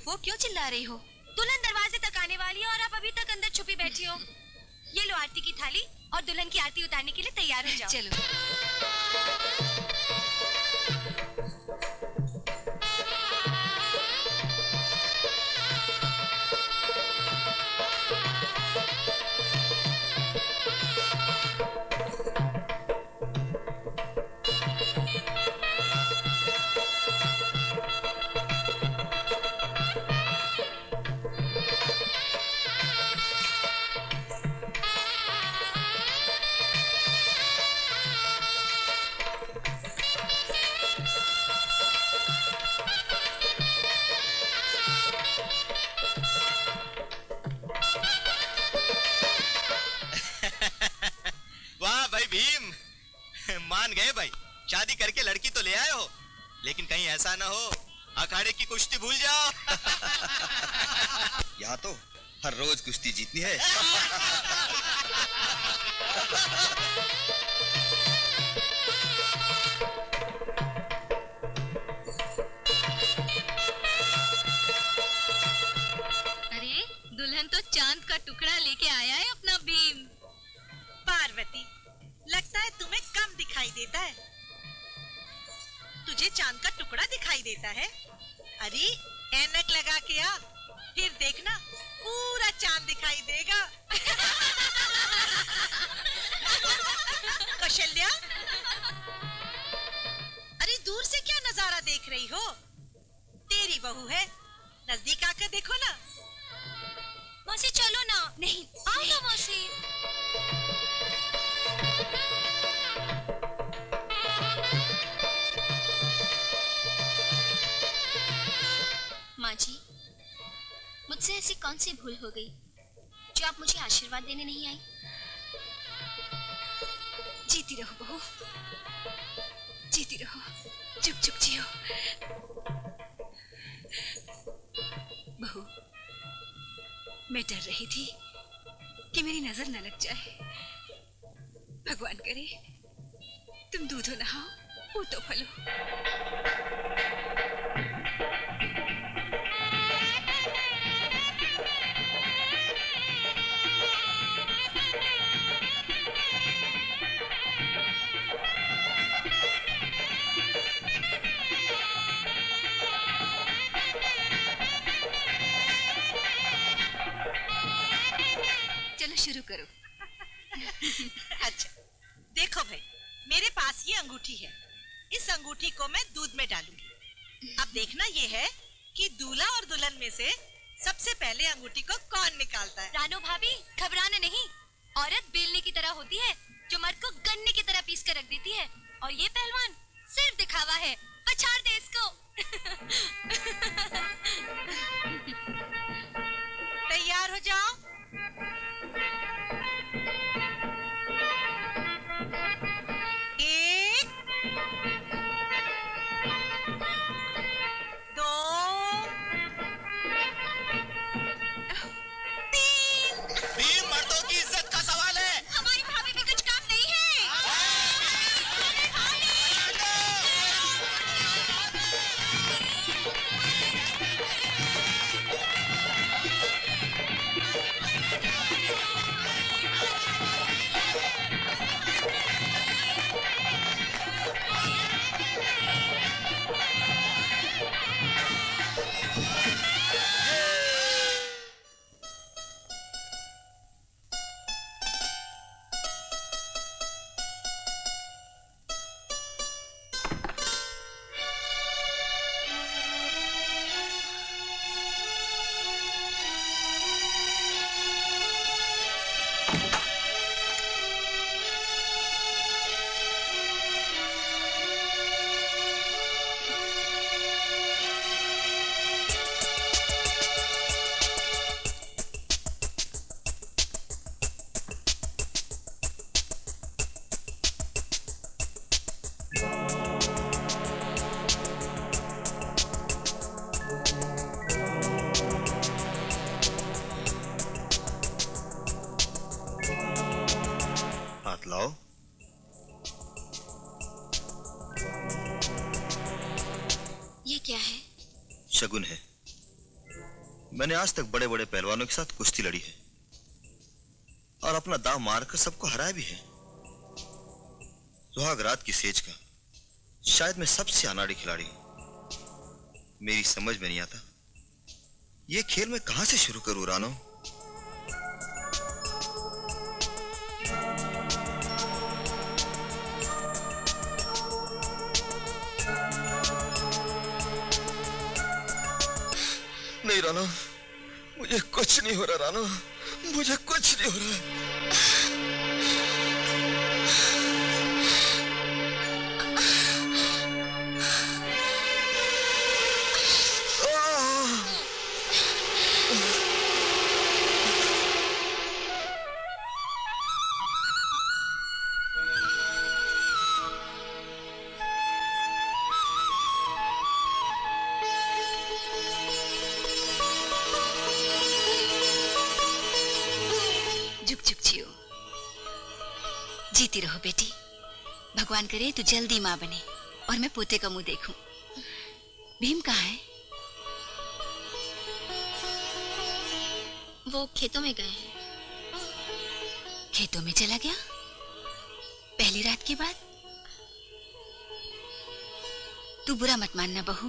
वो क्यों चिल्ला रही हो? दुल्हन दरवाजे तक आने वाली है और आप अभी तक अंदर छुपी बैठी हो। ये लो आरती की थाली और दुल्हन की आरती उतारने के लिए तैयार हो जाओ। चलो। मान गए भाई, शादी करके लड़की तो ले आए हो, लेकिन कहीं ऐसा ना हो अखाड़े की कुश्ती भूल जाओ। यहाँ तो हर रोज कुश्ती जीतनी है। अरे दुल्हन तो चांद का टुकड़ा लेके आया है अपना भीम। पार्वती, लगता है तुम्हें कम दिखाई देता है। तुझे चांद का टुकड़ा दिखाई देता है? अरे ऐनक लगा के आ, फिर देखना पूरा चांद दिखाई देगा। कौशल्या, अरे दूर से क्या नजारा देख रही हो? तेरी बहू है, नजदीक आकर देखो ना। मौसी चलो ना। नहीं, आओ ना मौसी। माँ जी, मुझसे ऐसी कौन सी भूल हो गई जो आप मुझे आशीर्वाद देने नहीं आई? जीती रहो बहू, जीती रहो, चुप चुप जियो। बहू, मैं डर रही थी कि मेरी नजर न लग जाए। भगवान करे तुम दूधो नहाओ, पूतो फलो। चलो शुरू करो। अच्छा, देखो भाई, मेरे पास ये अंगूठी है। इस अंगूठी को मैं दूध में डालूंगी। अब देखना ये है कि दूल्हा और दुल्हन में से सबसे पहले अंगूठी को कौन निकालता है। रानो भाभी, घबराना नहीं। औरत बेलने की तरह होती है जो मर्द को गन्ने की तरह पीस कर रख देती है, और ये पहलवान सिर्फ दिखावा है। पछाड़ दे इसको। तैयार हो जाओ। शगुन है। मैंने आज तक बड़े बड़े पहलवानों के साथ कुश्ती लड़ी है और अपना दांव मारकर सबको हराया भी है। सुहाग रात की सेज का शायद मैं सबसे अनाड़ी खिलाड़ी हूं। मेरी समझ में नहीं आता ये खेल मैं कहां से शुरू करूं रानो। नहीं रानो, मुझे कुछ नहीं हो रहा रानो, मुझे कुछ नहीं हो रहा। जीती रहो बेटी, भगवान करे तू जल्दी माँ बने और मैं पोते का मुंह देखूं। भीम कहाँ है? वो खेतों में गए हैं। खेतों में चला गया पहली रात के बाद? तू बुरा मत मानना बहू,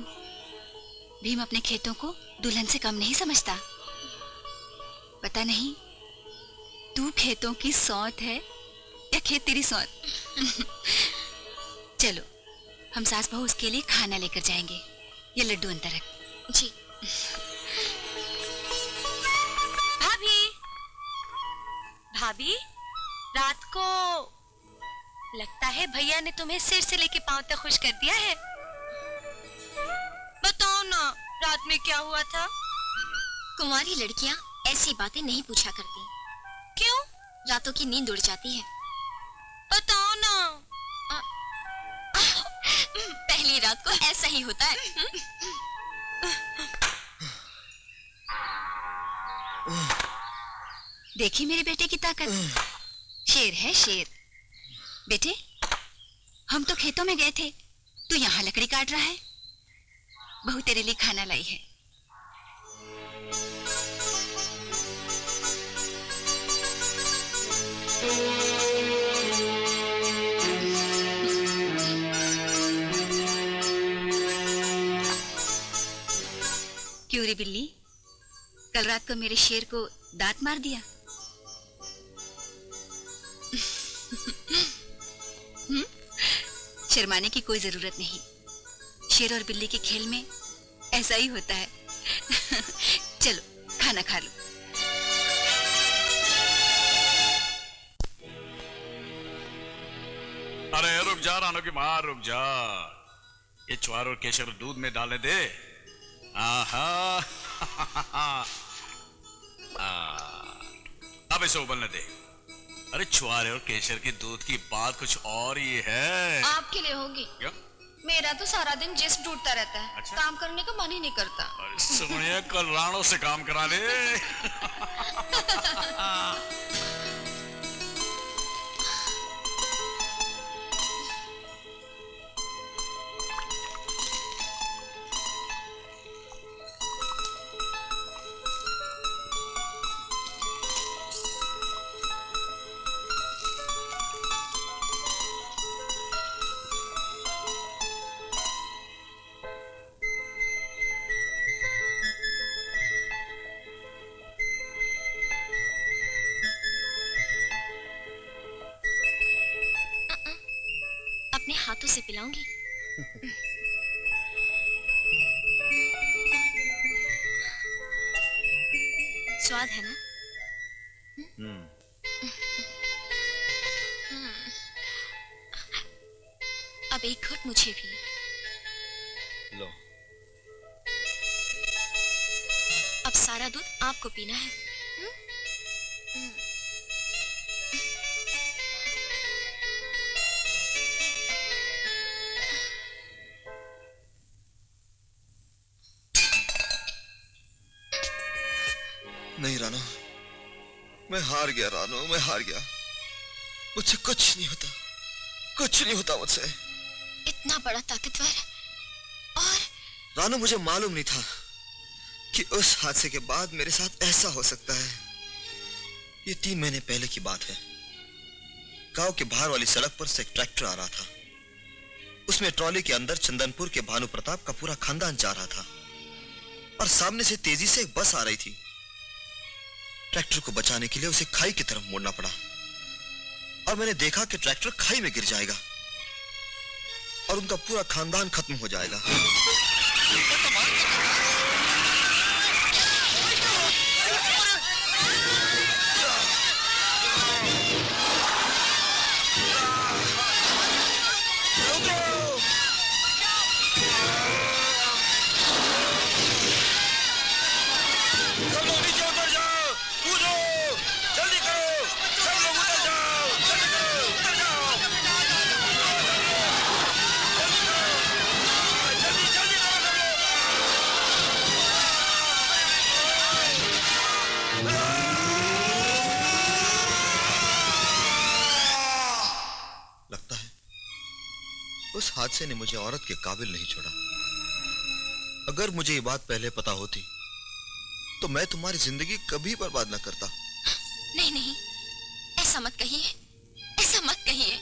भीम अपने खेतों को दुल्हन से कम नहीं समझता। पता नहीं तू खेतों की सौत है या खेत तेरी सौत। चलो हम सास बहू उसके लिए खाना लेकर जाएंगे। ये लड्डू अंदर रख। जी। भाभी, भाभी, रात को लगता है भैया ने तुम्हें सिर से लेके पांव तक खुश कर दिया है। बताओ ना रात में क्या हुआ था? कुंवारी लड़कियां ऐसी बातें नहीं पूछा करती। क्यों? रातों की नींद उड़ जाती है। बताओ ना। पहली रात को ऐसा ही होता है। देखी मेरे बेटे की ताकत, शेर है शेर। बेटे हम तो खेतों में गए थे, तू यहाँ लकड़ी काट रहा है। बहू तेरे लिए खाना लाई है। क्यों रे बिल्ली, कल रात को मेरे शेर को दांत मार दिया? शर्माने की कोई जरूरत नहीं, शेर और बिल्ली के खेल में ऐसा ही होता है। चलो खाना खा लो। अरे रुक जा रानो की मां, रुक जा। ये ज्वार और केसर दूध में डालने दे। आहा। अब इसे उबलने दे। अरे छुआरे और केसर के दूध की बात कुछ और ही है। आपके लिए होगी। क्यों? मेरा तो सारा दिन जिस्म टूटता रहता है। अच्छा? काम करने का मन ही नहीं करता। अरे सुनिए, कल राणो से काम करा ले। अपने हाथों से पिलाऊंगी। स्वाद है ना? अब एक घुट मुझे भी। लो। अब सारा दूध आपको पीना है। नहीं रानो, मैं हार गया रानो, मैं हार गया। मुझसे कुछ नहीं होता, कुछ नहीं होता मुझसे। इतना बड़ा ताकतवर और रानो, मुझे मालूम नहीं था कि उस हादसे के बाद मेरे साथ ऐसा हो सकता है। ये 3 महीने पहले की बात है। गांव के बाहर वाली सड़क पर से एक ट्रैक्टर आ रहा था। उसमें ट्रॉली के अंदर चंदनपुर के भानु प्रताप का पूरा खानदान जा रहा था और सामने से तेजी से एक बस आ रही थी। ट्रैक्टर को बचाने के लिए उसे खाई की तरफ मोड़ना पड़ा और मैंने देखा कि ट्रैक्टर खाई में गिर जाएगा और उनका पूरा खानदान खत्म हो जाएगा। उस हादसे ने मुझे औरत के काबिल नहीं छोड़ा। अगर मुझे ये बात पहले पता होती तो मैं तुम्हारी जिंदगी कभी बर्बाद ना करता। नहीं नहीं, ऐसा मत कहिए, ऐसा मत कहिए।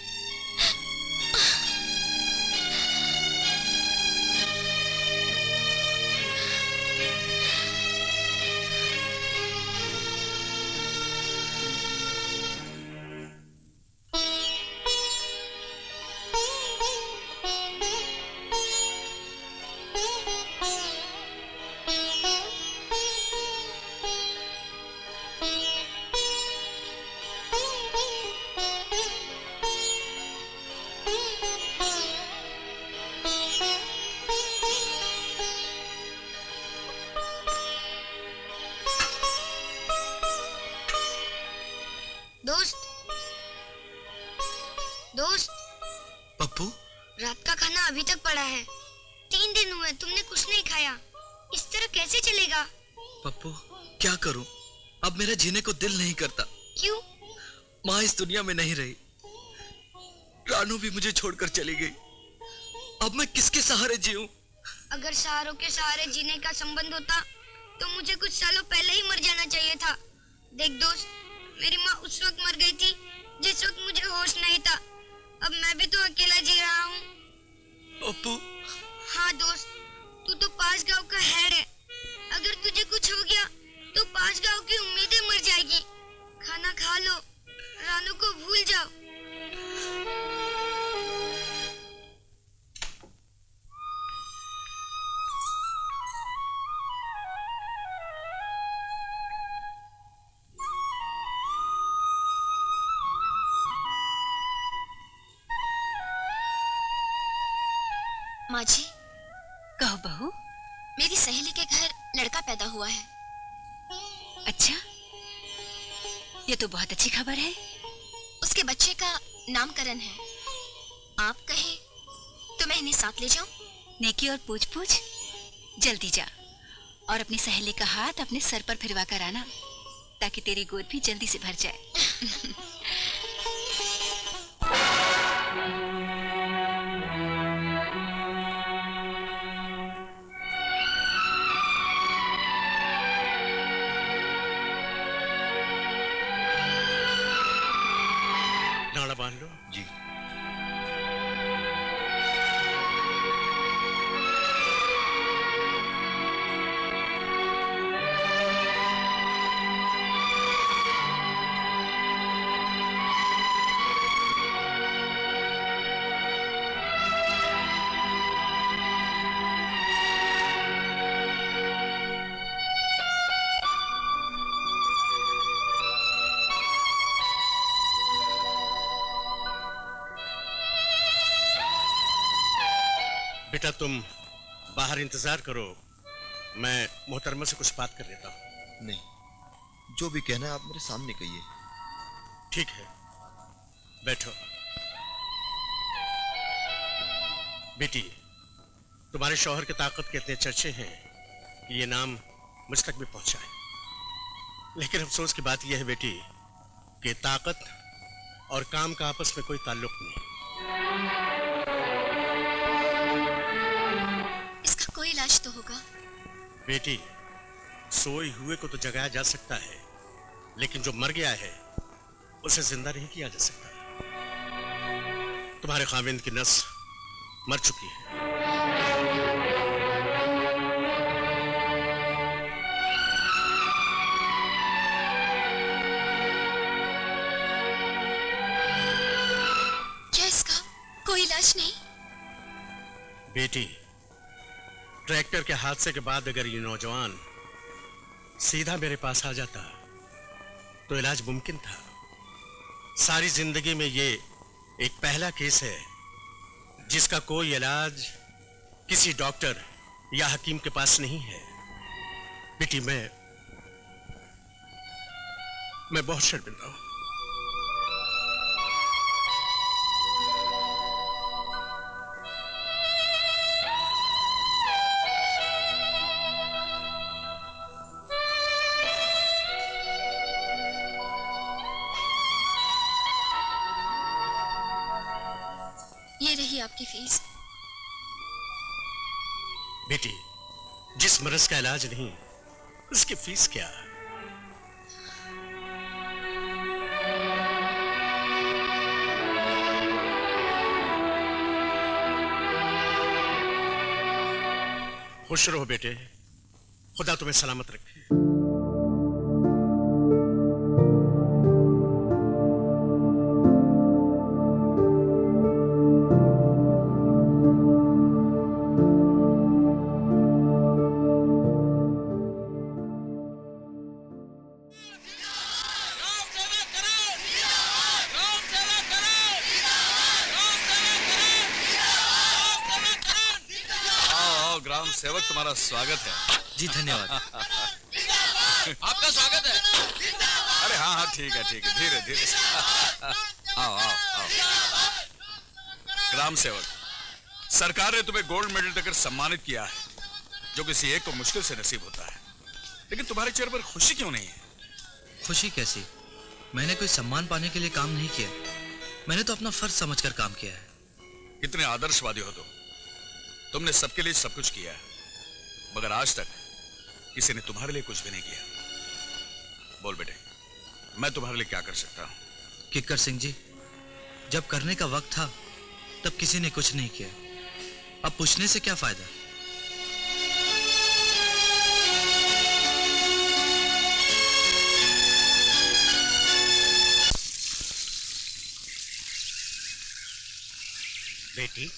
दोस्त पप्पू, रात का खाना अभी तक पड़ा है। 3 दिन हुए तुमने कुछ नहीं खाया। इस तरह कैसे चलेगा? पप्पू क्या करूं? अब मेरा जीने को दिल नहीं करता। क्यों? माँ इस दुनिया में नहीं रही, रानू भी मुझे छोड़कर चली गई। अब मैं किसके सहारे जीऊं? अगर सहारों के सहारे जीने का संबंध होता तो मुझे कुछ सालों पहले ही मर जाना चाहिए था। देख दोस्त, मेरी माँ उस वक्त मर गई थी जिस वक्त मुझे होश नहीं था। अब मैं भी तो अकेला जी रहा हूँ। पप्पू। हाँ दोस्त, तू तो पास गांव का हेड है। अगर तुझे कुछ हो गया तो पास गांव की उम्मीदें मर जाएगी। खाना खा लो, रानू को भूल जाओ। माँ जी। कहो बहू। मेरी सहेली के घर लड़का पैदा हुआ है। अच्छा, ये तो बहुत अच्छी खबर है। उसके बच्चे का नामकरण है। आप कहे तो मैं इन्हें साथ ले जाऊं? नेकी और पूछ पूछ, जल्दी जा और अपनी सहेली का हाथ अपने सर पर फिरवा कर आना ताकि तेरी गोद भी जल्दी से भर जाए। नाड़ा बांध लो। जी। बेटा तुम बाहर इंतजार करो, मैं मोहतरमा से कुछ बात कर लेता हूँ। नहीं, जो भी कहना है आप मेरे सामने कहिए। ठीक है, बैठो। बेटी, तुम्हारे शौहर की ताकत के इतने चर्चे हैं कि ये नाम मुझ तक भी पहुंचा है। लेकिन अफसोस की बात यह है बेटी कि ताकत और काम का आपस में कोई ताल्लुक नहीं। इसका कोई इलाज तो होगा। बेटी, सोए हुए को तो जगाया जा सकता है, लेकिन जो मर गया है उसे जिंदा नहीं किया जा सकता। तुम्हारे खाविंद की नस मर चुकी है। क्या इसका कोई इलाज नहीं? बेटी, ट्रैक्टर के हादसे के बाद अगर ये नौजवान सीधा मेरे पास आ जाता तो इलाज मुमकिन था। सारी जिंदगी में ये एक पहला केस है जिसका कोई इलाज किसी डॉक्टर या हकीम के पास नहीं है। बेटी, मैं बहुत शर्मिंदा हूं। ये रही आपकी फीस। बेटी, जिस मर्ज का इलाज नहीं उसकी फीस क्या? खुश रहो बेटे, खुदा तुम्हें सलामत रखे। सेवक, तुम्हारा स्वागत है। जी धन्यवाद। आपका स्वागत है। अरे हाँ हाँ, ठीक है ठीक है, धीरे धीरे। आओ आओ आओ। ग्राम सेवक, सरकार ने तुम्हें गोल्ड मेडल देकर सम्मानित किया है, जो किसी एक को मुश्किल से नसीब होता है। लेकिन तुम्हारे चेहरे पर खुशी क्यों नहीं है? खुशी कैसी? मैंने कोई सम्मान पाने के लिए काम नहीं किया। मैंने तो अपना फर्ज समझकर काम किया है। कितने आदर्शवादी हो तुमने सबके लिए सब कुछ किया है, मगर आज तक किसी ने तुम्हारे लिए कुछ भी नहीं किया। बोल बेटे, मैं तुम्हारे लिए क्या कर सकता हूं? किक्कर सिंह जी, जब करने का वक्त था तब किसी ने कुछ नहीं किया। अब पूछने से क्या फायदा? बेटी,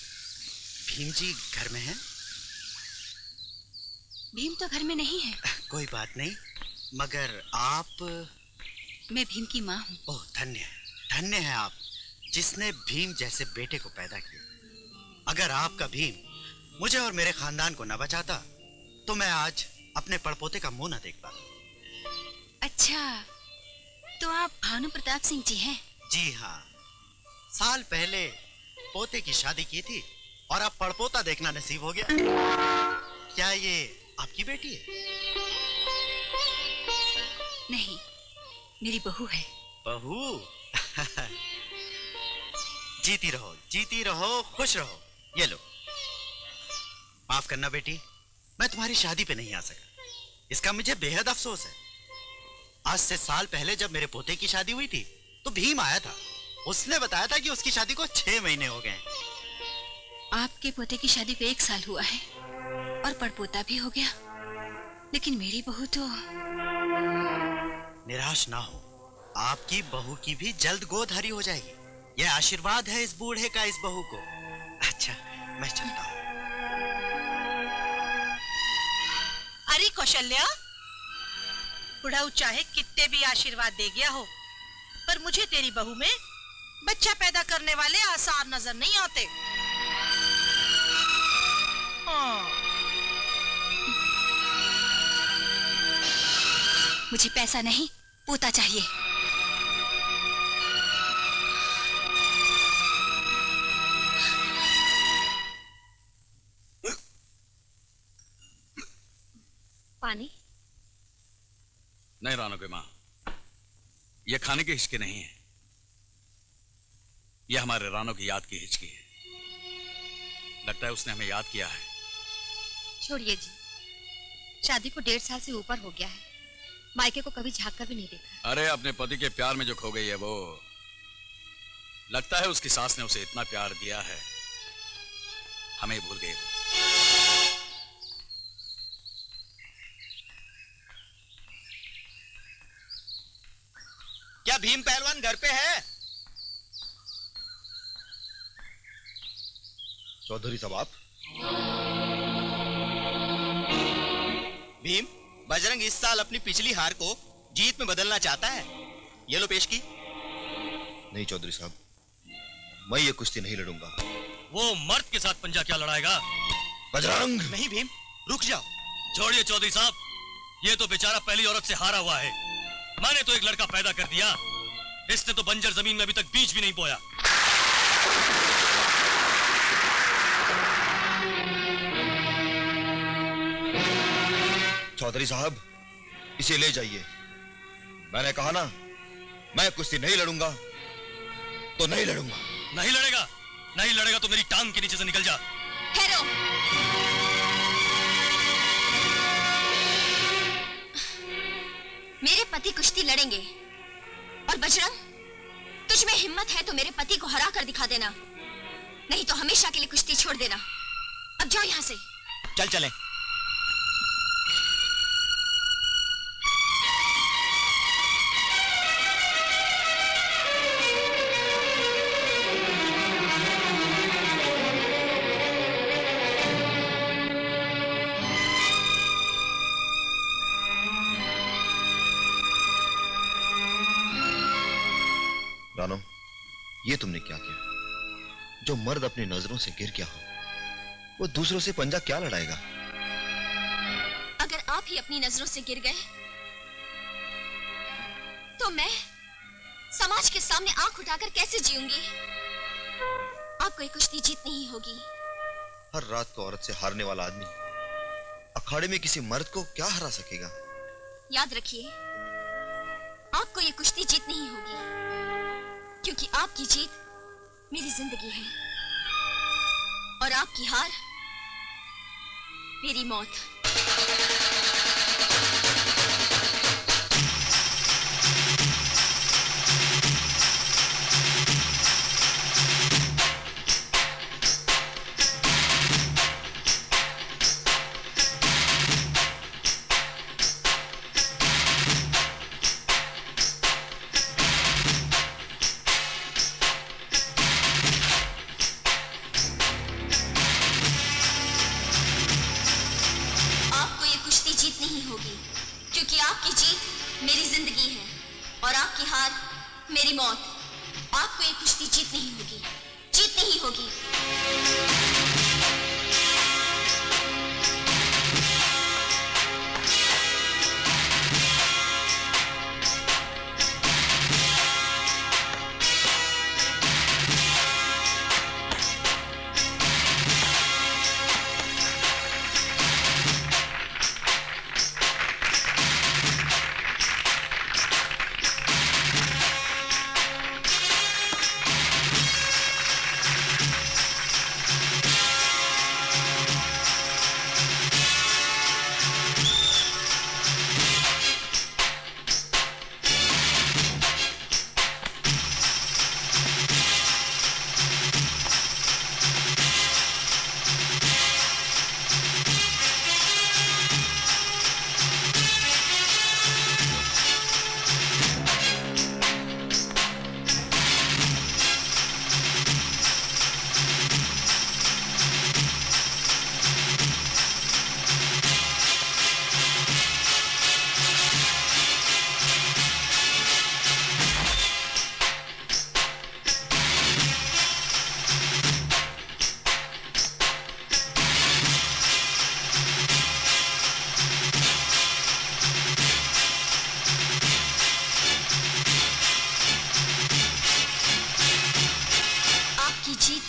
भीम जी घर में हैं? भीम तो घर में नहीं है। कोई बात नहीं, मगर आप? मैं भीम की माँ हूँ। ओह, धन्य है आप, जिसने भीम जैसे बेटे को पैदा किया। अगर आपका भीम मुझे और मेरे खानदान को न बचाता तो मैं आज अपने पड़पोते का मुंह न देख पाता। अच्छा, तो आप भानु प्रताप सिंह जी हैं? जी हाँ, साल पहले पोते की शादी की थी और अब पड़पोता देखना नसीब हो गया। क्या ये आपकी बेटी है? नहीं, मेरी बहू है। बहू? जीती रहो, खुश रहो। ये लो, माफ करना बेटी, मैं तुम्हारी शादी पे नहीं आ सका। इसका मुझे बेहद अफसोस है। आज से साल पहले जब मेरे पोते की शादी हुई थी तो भीम आया था। उसने बताया था कि उसकी शादी को 6 महीने हो गए। आपके पोते की शादी को 1 साल हुआ है और पड़पोता भी हो गया, लेकिन मेरी बहू तो। निराश ना हो, आपकी बहू की भी जल्द गोद हरी हो जाएगी। यह आशीर्वाद है इस बूढ़े का इस बहू को। अच्छा, मैं चलता हूँ। अरे कौशल्या, बुढ़ाऊ चाहे कितने भी आशीर्वाद दे गया हो, पर मुझे तेरी बहू में बच्चा पैदा करने वाले आसार नजर नहीं आते। मुझे पैसा नहीं, पोता चाहिए। पानी? नहीं रानो की माँ, यह खाने की हिचकी नहीं है। यह हमारे रानो की याद की हिचकी है। लगता है उसने हमें याद किया है। छोड़िए जी, शादी को 1.5 साल से ऊपर हो गया है। मायके को कभी झांक कर भी नहीं देखा। अरे अपने पति के प्यार में जो खो गई है वो, लगता है उसकी सास ने उसे इतना प्यार दिया है, हमें भूल गई वो। क्या भीम पहलवान घर पे है? चौधरी साहब आप? भीम, बजरंग इस साल अपनी पिछली हार को जीत में बदलना चाहता है। ये लो पेश की। नहीं चौधरी साहब, मैं ये कुश्ती नहीं लड़ूंगा। वो मर्द के साथ पंजा क्या लड़ाएगा? बजरंग! नहीं भीम, रुक जाओ। छोड़िए चौधरी साहब, ये तो बेचारा पहली औरत से हारा हुआ है। मैंने तो एक लड़का पैदा कर दिया, इसने तो बंजर जमीन में अभी तक बीज भी नहीं बोया। चौधरी साहब, इसे ले जाइए। मैंने कहा ना, मैं कुश्ती नहीं लड़ूंगा तो नहीं लड़ूंगा। नहीं लड़ेगा? नहीं लड़ेगा तो मेरी टांग के नीचे से निकल जा। ठहरो। मेरे पति कुश्ती लड़ेंगे और बजरंग, तुझ में हिम्मत है तो मेरे पति को हरा कर दिखा देना, नहीं तो हमेशा के लिए कुश्ती छोड़ देना। अब जाओ यहाँ से। चल चले। रानो, ये तुमने क्या किया? जो मर्द अपनी नजरों से गिर गया हो, वो दूसरों से पंजा क्या लड़ाएगा? अगर आप ही अपनी नजरों से गिर गए तो मैं समाज के सामने आंख उठाकर कैसे जीऊंगी? आपको ये कुश्ती जीतनी ही होगी। हर रात को औरत से हारने वाला आदमी अखाड़े में किसी मर्द को क्या हरा सकेगा? याद रखिए, आपको ये कुश्ती जीतनी ही होगी, क्योंकि आपकी जीत मेरी जिंदगी है और आपकी हार मेरी मौत। मेरी जिंदगी है और आपकी हार मेरी मौत। आपको ये कुश्ती जीतनी ही होगी, जीतनी ही होगी।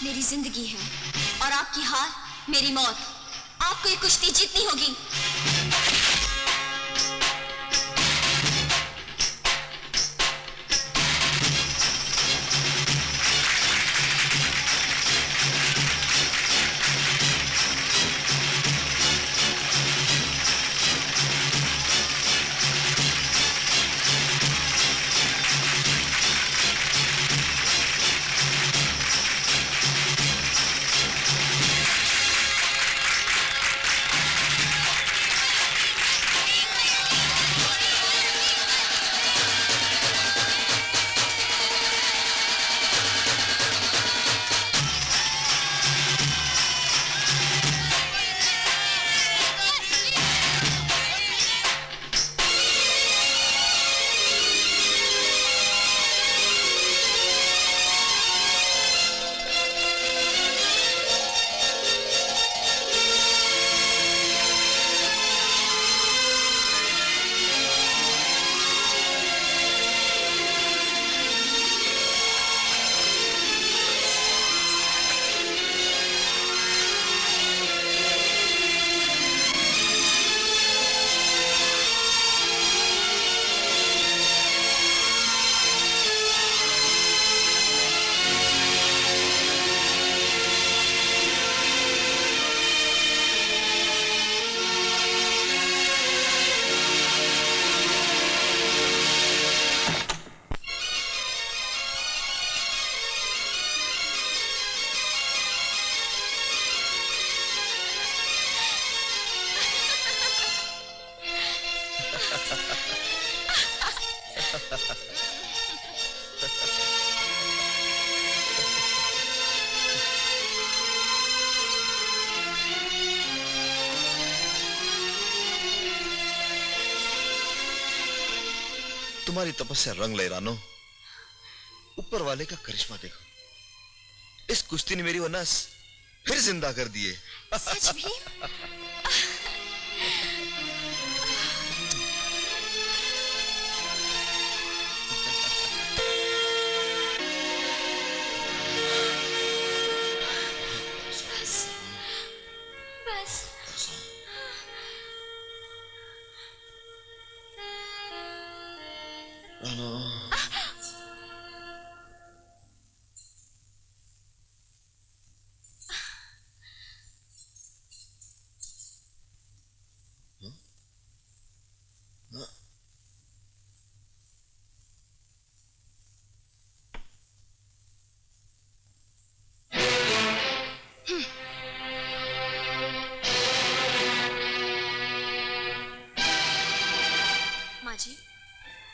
मेरी जिंदगी है और आपकी हार मेरी मौत। आपको ये कुश्ती जीतनी होगी। तुम्हारी तपस्या रंग ले रानो। ऊपर वाले का करिश्मा देखो। इस कुश्ती ने मेरी वो नस फिर जिंदा कर दिए। सच भी?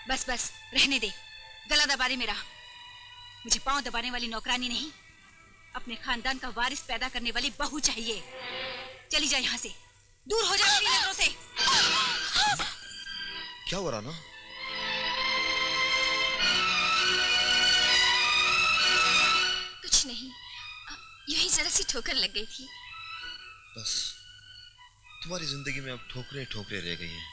बस बस रहने दे। गला दबा दे मेरा। मुझे पांव दबाने वाली नौकरानी नहीं, अपने खानदान का वारिस पैदा करने वाली बहू चाहिए। चली जा यहाँ से, दूर हो जा मेरी नजरों से। क्या हो रहा ना? कुछ नहीं, यूं ही जरा सी ठोकर लग गई थी। बस तुम्हारी जिंदगी में अब ठोकरे ठोकरे रह गई हैं।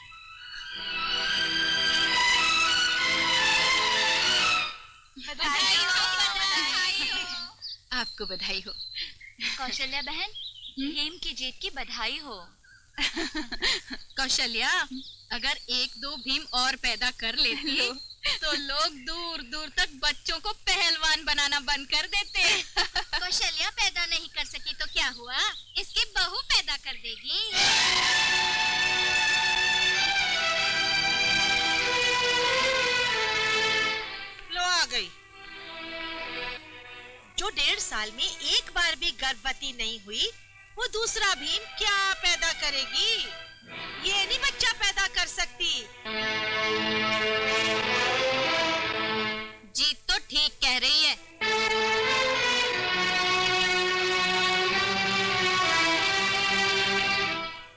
आपको बधाई हो। कौशल्या बहन, हेम की जीत की बधाई हो। कौशल्या, अगर एक दो भीम और पैदा कर लेती तो लोग दूर दूर तक बच्चों को पहलवान बनाना बंद कर देते। कौशल्या पैदा नहीं कर सकी तो क्या हुआ, इसकी बहू पैदा कर देगी। लो आ गई। जो 1.5 साल में एक बार भी गर्भवती नहीं हुई, वो दूसरा भीम क्या पैदा करेगी? ये नहीं बच्चा पैदा कर सकती। जीत तो ठीक कह रही है।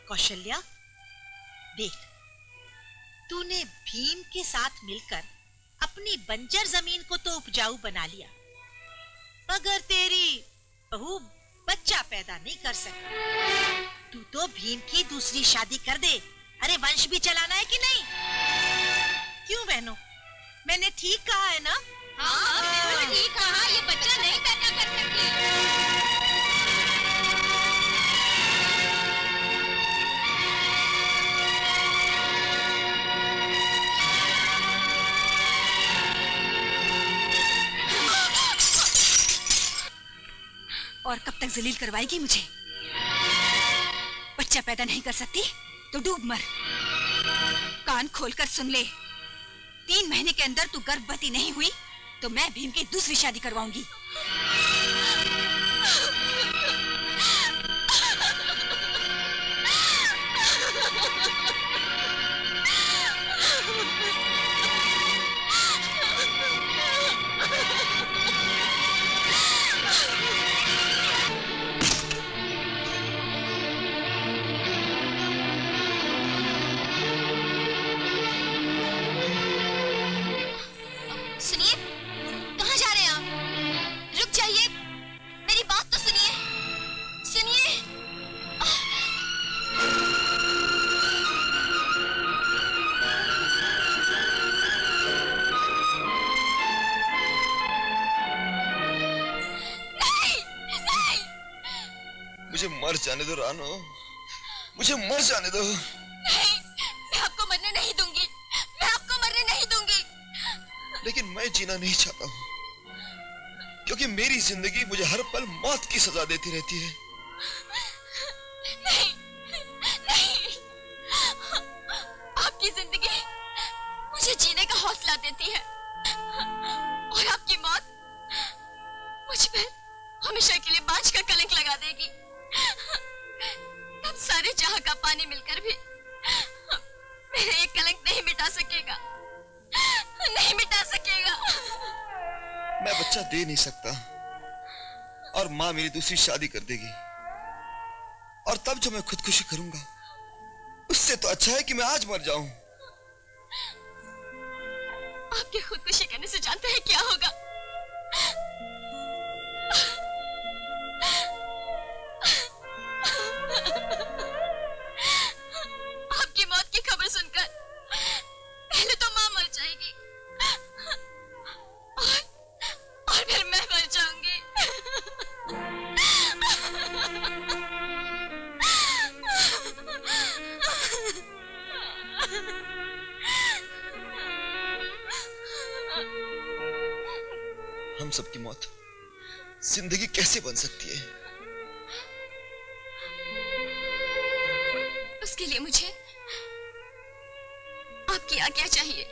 कौशल्या, देख, तूने भीम के साथ मिलकर अपनी बंजर जमीन को तो उपजाऊ बना लिया, मगर तेरी बहू बच्चा पैदा नहीं कर सकती। तू तो भीम की दूसरी शादी कर दे। अरे वंश भी चलाना है कि नहीं? क्यों बहनों, मैंने ठीक कहा है ना? हाँ, बिल्कुल ठीक कहा। ये बच्चा नहीं पैदा कर सकती। और कब तक जलील करवाएगी मुझे? बच्चा पैदा नहीं कर सकती तो डूब मर। कान खोलकर सुन ले, 3 महीने के अंदर तू गर्भवती नहीं हुई तो मैं भीम की दूसरी शादी करवाऊंगी। मर जाने दो रानो, मुझे मर जाने दो। नहीं, मैं आपको मरने नहीं दूंगी, मैं आपको मरने नहीं दूंगी। लेकिन मैं जीना नहीं चाहता हूँ, क्योंकि मेरी जिंदगी मुझे हर पल मौत की सजा देती रहती है। नहीं, नहीं, आपकी जिंदगी मुझे जीने का हौसला देती है, और आपकी मौत मुझ पर हमेशा के लिए बांझ का कलंक लगा देगी। तब सारे जहां का पानी मिलकर भी मेरे एक कलंक नहीं मिटा सकेगा, नहीं मिटा सकेगा। मैं बच्चा दे नहीं सकता, और माँ मेरी दूसरी शादी कर देगी, और तब जो मैं खुदकुशी करूंगा उससे तो अच्छा है कि मैं आज मर जाऊं। आपके खुदकुशी करने से जानते हैं क्या होगा? आपकी मौत की खबर सुनकर पहले तो माँ मर जाएगी और फिर मैं मर जाऊंगी। हम सबकी मौत जिंदगी कैसे बन सकती है? उसके लिए मुझे आपकी आज्ञा चाहिए।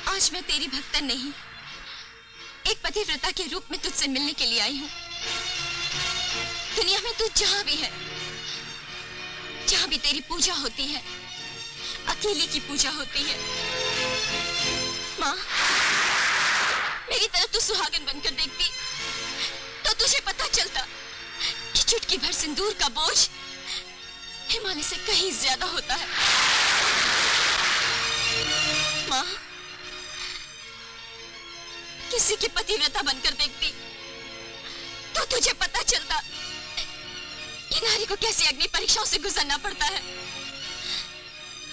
आज मैं तेरी भक्तन नहीं, एक पतिव्रता के रूप में तुझसे मिलने के लिए आई हूँ। दुनिया में तू जहाँ भी है, जहाँ भी तेरी पूजा होती है, अकेले की पूजा होती है। माँ, मेरी तरफ तू सुहागन बनकर देखती तो तुझे पता चलता कि चुटकी भर सिंदूर का बोझ हिमालय से कहीं ज्यादा होता है। माँ, किसी की पतिव्रता बनकर देखती तो तुझे पता चलता कि नारी को कैसी अग्नि परीक्षाओं से गुजरना पड़ता है,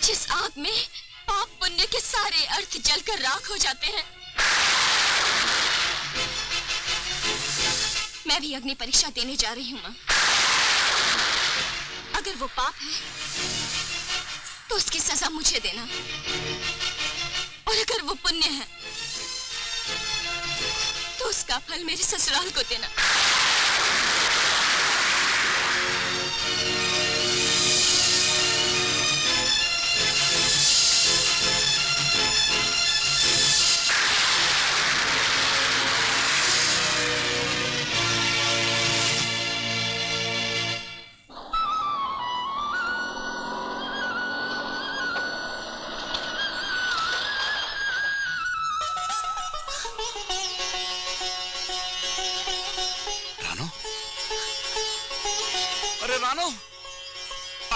जिस आग में पाप पुण्य के सारे अर्थ जलकर राख हो जाते हैं। मैं भी अग्नि परीक्षा देने जा रही हूँ माँ। अगर वो पाप है तो उसकी सजा मुझे देना, और अगर वो पुण्य है तो उसका फल मेरे ससुराल को देना।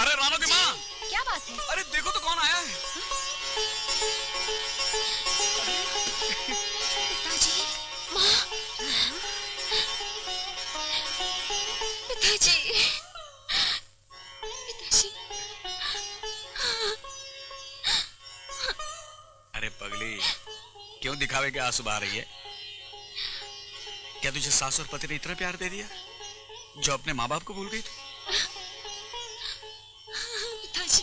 अरे रानो की माँ, क्या बात है? अरे देखो तो कौन आया है। पिताजी, माँ, पिताजी, पिताजी। अरे पगली, क्यों दिखावे के आंसू बहा रही है? क्या तुझे सास और पति ने इतना प्यार दे दिया जो अपने माँ बाप को भूल गई थी? पिताजी,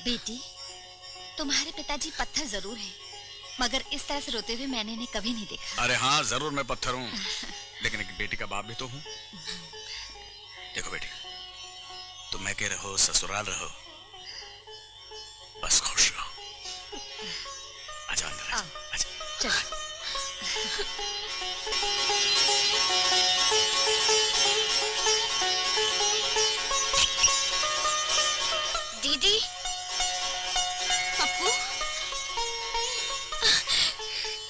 बेटी, तुम्हारे पिताजी पत्थर जरूर हैं, मगर इस तरह से रोते हुए मैंने इन्हें कभी नहीं देखा। अरे हाँ, जरूर मैं पत्थर हूँ, लेकिन एक बेटी का बाप भी तो हूँ। देखो बेटी, तुम मैं के रहो, ससुराल रहो, बस खुश रहो। आजा अंदर, आजा। चलो। दीदी, पप्पू,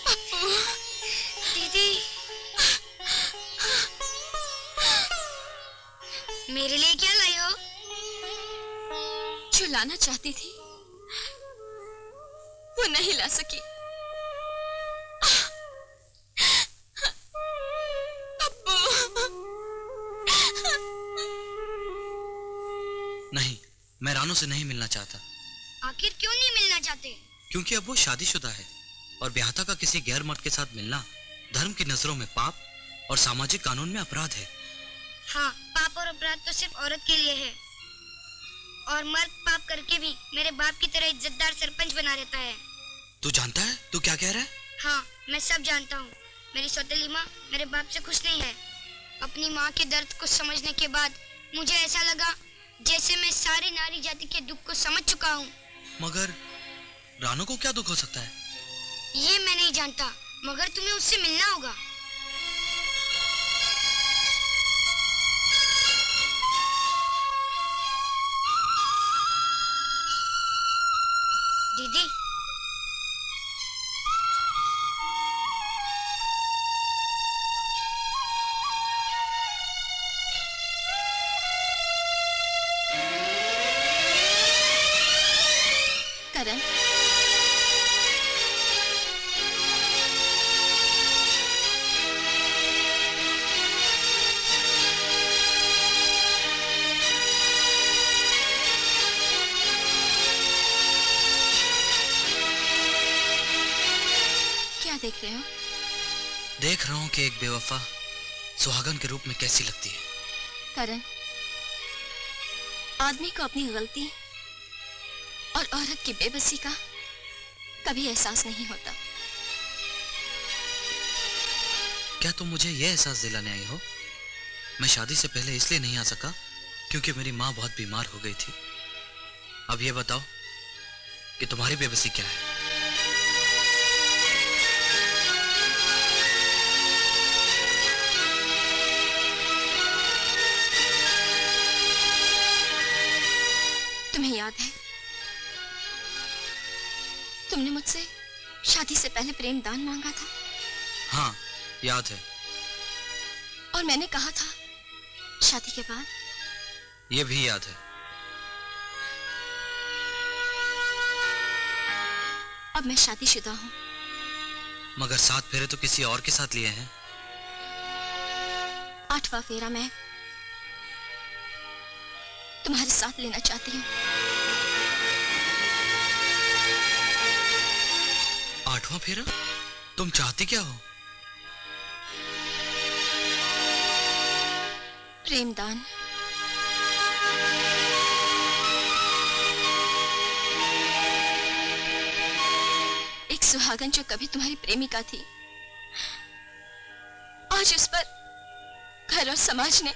पप्पू, दीदी, मेरे लिए क्या लाई हो? जो लाना चाहती थी वो नहीं ला सकी। नहीं, मैं रानू से नहीं मिलना चाहता। आखिर क्यों नहीं मिलना चाहते? क्योंकि अब वो शादीशुदा है और ब्याहता का किसी गैर मर्द के साथ मिलना धर्म की नजरों में पाप और सामाजिक कानून में अपराध है। हाँ, पाप और अपराध तो सिर्फ औरत के लिए है। और मर्द पाप करके भी मेरे बाप की तरह इज्जतदार सरपंच बना रहता है। तू जानता है तू क्या कह रहा है? हाँ, मैं सब जानता हूँ। मेरी सौतेली माँ मेरे बाप से खुश नहीं है। अपनी माँ के दर्द को समझने के बाद मुझे ऐसा लगा जैसे मैं सारी नारी जाति के दुख को समझ चुका हूँ। मगर रानू को क्या दुख हो सकता है? ये मैं नहीं जानता, मगर तुम्हें उससे मिलना होगा। दीदी, करण, क्या देख रहे हो? देख रहा हूँ कि एक बेवफा सुहागन के रूप में कैसी लगती है। करण, आदमी को अपनी गलती और औरत की बेबसी का कभी एहसास नहीं होता। क्या तुम मुझे यह एहसास दिलाने आई हो? मैं शादी से पहले इसलिए नहीं आ सका क्योंकि मेरी माँ बहुत बीमार हो गई थी। अब ये बताओ कि तुम्हारी बेबसी क्या है? तुम्हें याद है तुमने मुझसे शादी से पहले प्रेम दान मांगा था? हाँ, याद है। और मैंने कहा था शादी के बाद? ये भी याद है। अब मैं शादीशुदा हूँ। मगर 7 फेरे तो किसी और के साथ लिए हैं। 8वां फेरा मैं तुम्हारे साथ लेना चाहती हूँ। 8वां फेरा? तुम चाहती क्या हो? प्रेमदान। एक सुहागन जो कभी तुम्हारी प्रेमिका थी, आज उस पर घर और समाज ने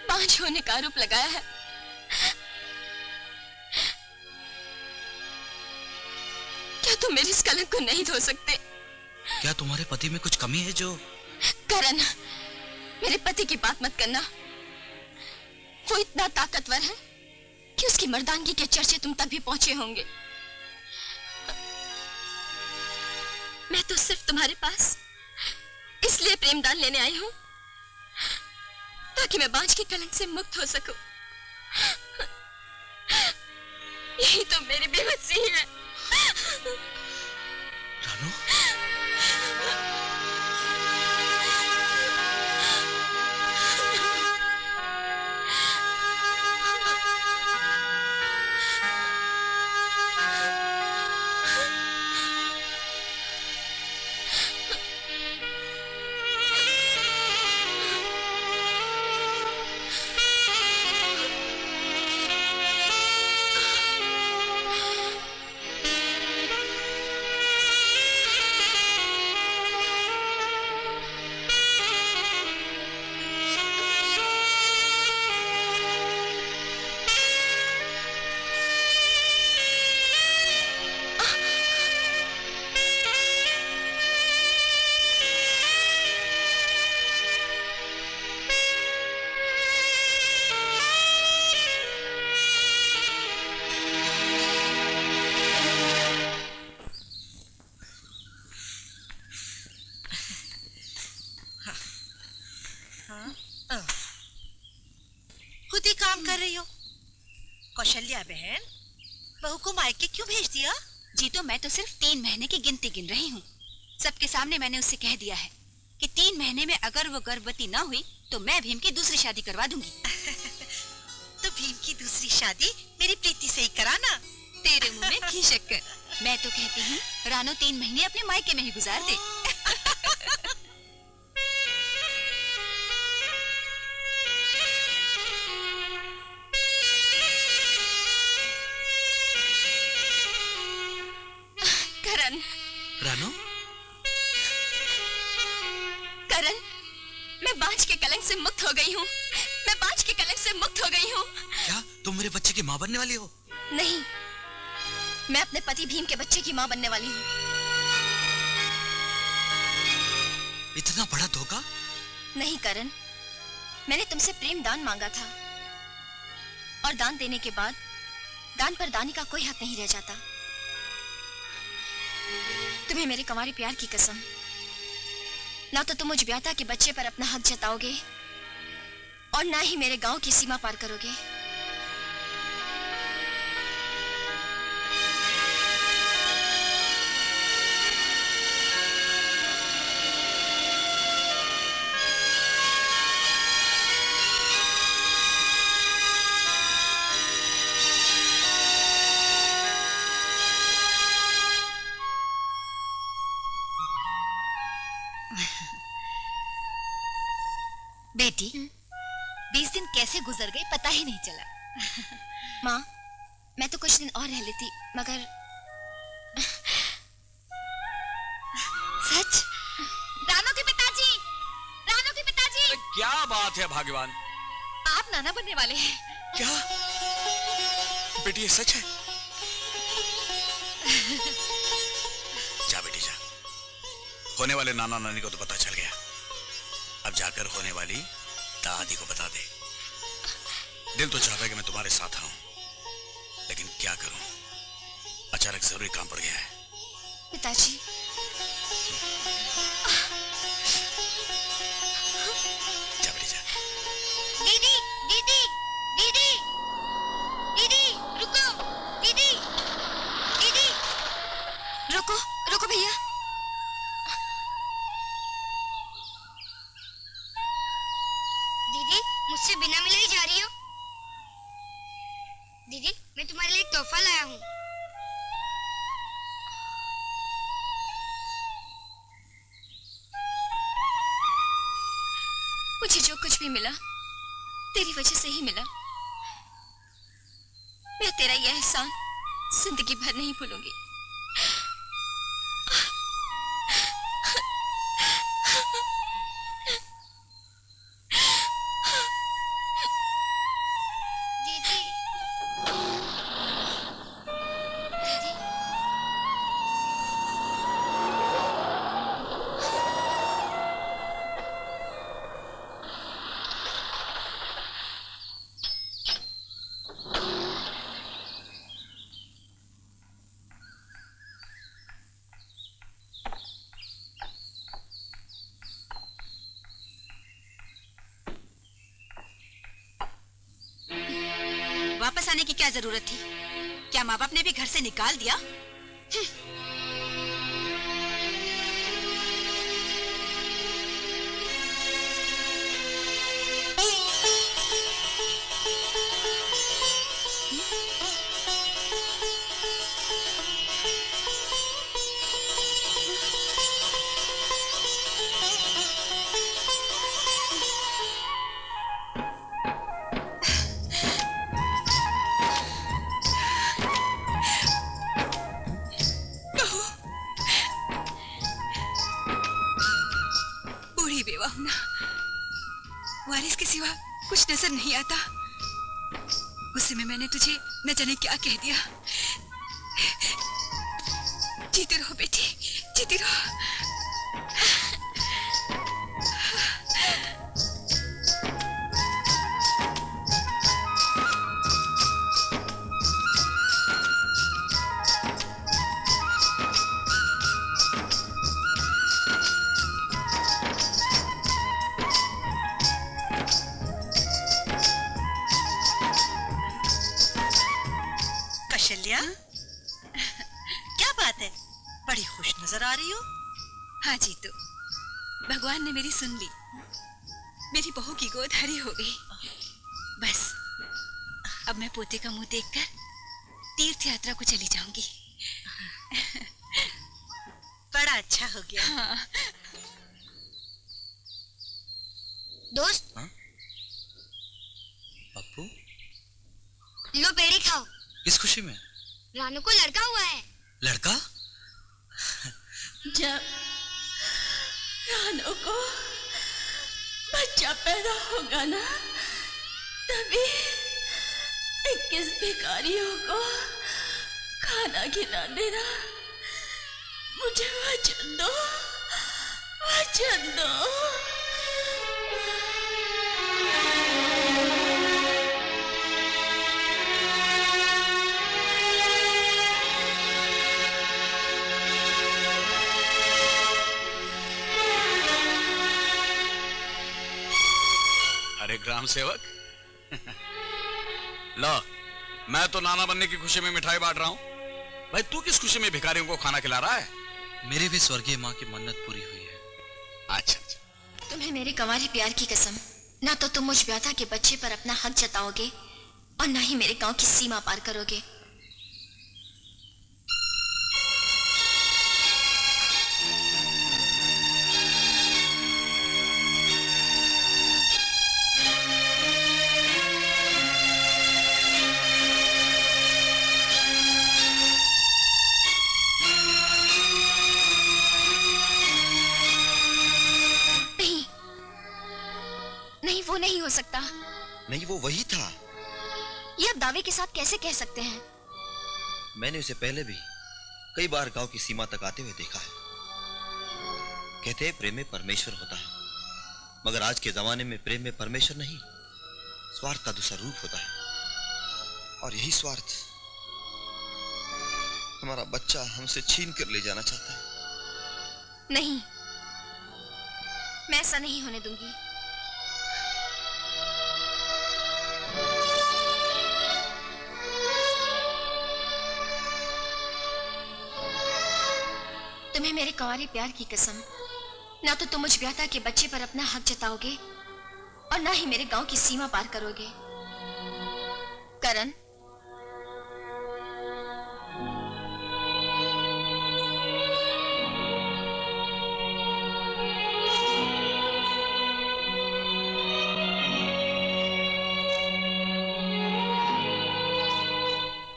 बांझ होने का आरोप लगाया है। क्या तुम मेरे इस कलंक को नहीं धो सकते? क्या तुम्हारे पति में कुछ कमी है जो? करण, मेरे पति की बात मत करना। वो इतना ताकतवर है कि उसकी मर्दानगी के चर्चे तुम तक भी पहुंचे होंगे। मैं तो सिर्फ तुम्हारे पास इसलिए प्रेमदान लेने आई हूं ताकि मैं बांझ के कलंक से मुक्त हो सकूं। यही तो मेरी बेबसी है। रानू? खुद ही काम कर रही हो। कौशल्या बहन, बहू को मायके क्यों भेज दिया? जी तो मैं तो सिर्फ 3 महीने की गिनती गिन रही हूँ। सबके सामने मैंने उससे कह दिया है कि 3 महीने में अगर वो गर्भवती ना हुई तो मैं भीम की दूसरी शादी करवा दूंगी। तो भीम की दूसरी शादी मेरी प्रीति से ही कराना। तेरे मुंह में घी शक्कर। मैं तो कहती हूँ रानो 3 महीने अपने मायके में ही गुजार दे। बांझ के कलंक से मुक्त हो गई हूँ। मैं बांझ के कलंक से मुक्त हो गई हूँ। क्या तुम मेरे बच्चे की माँ बनने वाली हो? नहीं, मैं अपने पति भीम के बच्चे की माँ बनने वाली हूँ। इतना बड़ा धोखा? नहीं करण, मैंने तुमसे प्रेम दान मांगा था और दान देने के बाद दान पर दानी का कोई हक नहीं रह जाता। तुम्हें मेरे कंवारे प्यार की कसम, ना तो तुम मुझ ब्याता के बच्चे पर अपना हक जताओगे और ना ही मेरे गांव की सीमा पार करोगे। बेटी, 20 दिन कैसे गुजर गए पता ही नहीं चला। माँ, मैं तो कुछ दिन और रह लेती, मगर सच? रानो के पिताजी, रानो के पिताजी! क्या बात है भाग्यवान, आप नाना बनने वाले हैं। क्या बेटी ये सच है? जा बेटी जा, होने वाले नाना नानी को तो पता चल गया, अब जाकर होने वाली दादी को बता दे। दिल तो चाहता है कि मैं तुम्हारे साथ आऊं, लेकिन क्या करूं, अचानक जरूरी काम पड़ गया है। पिताजी, जा बेटी जा। दीदी, दीदी, दीदी, दीदी, रुको, दीदी, दीदी, रुको, रुको भैया। दीदी, मुझसे बिना मिले ही जा रही हो? दीदी, मैं तुम्हारे लिए एक तोहफा लाया हूँ। मुझे जो कुछ भी मिला तेरी वजह से ही मिला। मैं तेरा यह एहसान जिंदगी भर नहीं भूलूंगी। वापस आने की क्या जरूरत थी? क्या माँ बाप ने भी घर से निकाल दिया? वारिस के सिवा कुछ नजर नहीं आता। उस समय मैंने तुझे न जाने क्या कह दिया। जीती रहो बेटी, जीती रहो। क्या बात है, बड़ी खुश नजर आ रही हो। हाँ जी, तो भगवान ने मेरी सुन ली। मेरी बहू की गोद हरी हो गई। बस अब मैं पोते का मुंह देखकर तीर्थ यात्रा को चली जाऊंगी। बड़ा अच्छा हो गया। हाँ। दोस्त, पप्पू, लो बेड़ी खाओ। किस खुशी में? रानू को लड़का हुआ है। लड़का? जब रानू को बच्चा बेटा पैदा होगा ना, तभी 21 भिखारियों को खाना खिला देना। मुझे वचन दो, वचन दो। अरे ग्राम सेवक, लो, मैं तो नाना बनने की खुशी में मिठाई बांट रहा हूँ। भाई तू किस खुशी में भिखारियों को खाना खिला रहा है? मेरी भी स्वर्गीय माँ की मन्नत पूरी हुई है। अच्छा अच्छा। तुम्हें मेरे कंवारे प्यार की कसम, ना तो तुम मुझ ब्याता के बच्चे पर अपना हक जताओगे और ना ही मेरे गांव की सीमा पार करोगे। वो नहीं हो सकता। नहीं, वो वही था। ये आप दावे के साथ कैसे कह सकते हैं? मैंने उसे पहले भी कई बार गांव की सीमा तक आते हुए देखा है। कहते हैं प्रेम में परमेश्वर होता है, मगर आज के जमाने में प्रेम में परमेश्वर नहीं, स्वार्थ का दूसरा रूप होता है। और यही स्वार्थ हमारा बच्चा हमसे छीन कर ले जाना चाहता है। नहीं, मैं ऐसा नहीं होने दूंगी। तुम्हें मेरे कंवारे प्यार की कसम, ना तो तुम मुझ ब्याता के बच्चे पर अपना हक जताओगे और ना ही मेरे गांव की सीमा पार करोगे। करण,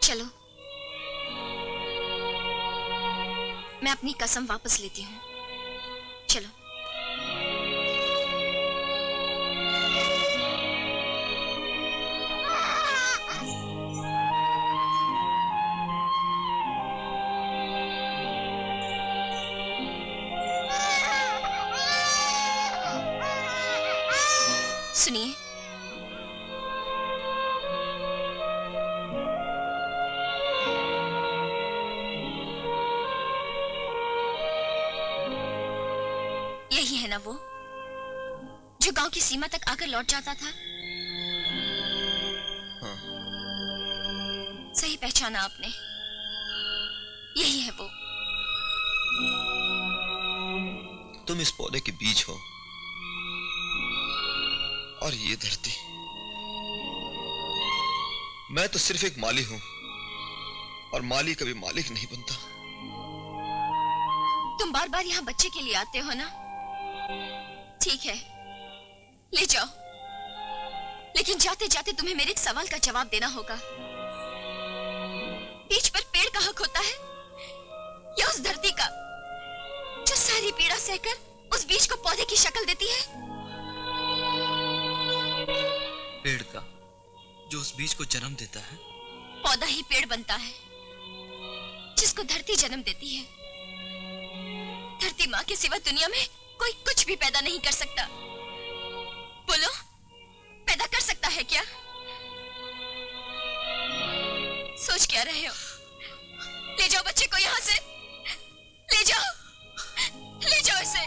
चलो, मैं अपनी कसम वापस लेती हूँ। चलो। सुनिए, यही है ना वो जो गांव की सीमा तक आकर लौट जाता था? हाँ। सही पहचाना आपने, यही है वो। तुम इस पौधे के बीज हो और ये धरती। मैं तो सिर्फ एक माली हूं और माली कभी मालिक नहीं बनता। तुम बार बार यहाँ बच्चे के लिए आते हो ना? ठीक है, ले जाओ, लेकिन जाते जाते तुम्हें मेरे एक सवाल का जवाब देना होगा। बीच पर पेड़ का हक होता है या उस धरती का जो सारी पीड़ा सहकर उस बीज को पौधे की शक्ल देती है? पेड़ का, जो उस बीज को जन्म देता है। पौधा ही पेड़ बनता है जिसको धरती जन्म देती है। धरती माँ के सिवा दुनिया में कोई कुछ भी पैदा नहीं कर सकता। बोलो, पैदा कर सकता है क्या? सोच क्या रहे हो? ले जाओ बच्चे को यहाँ से, ले जाओ, ले जाओ इसे।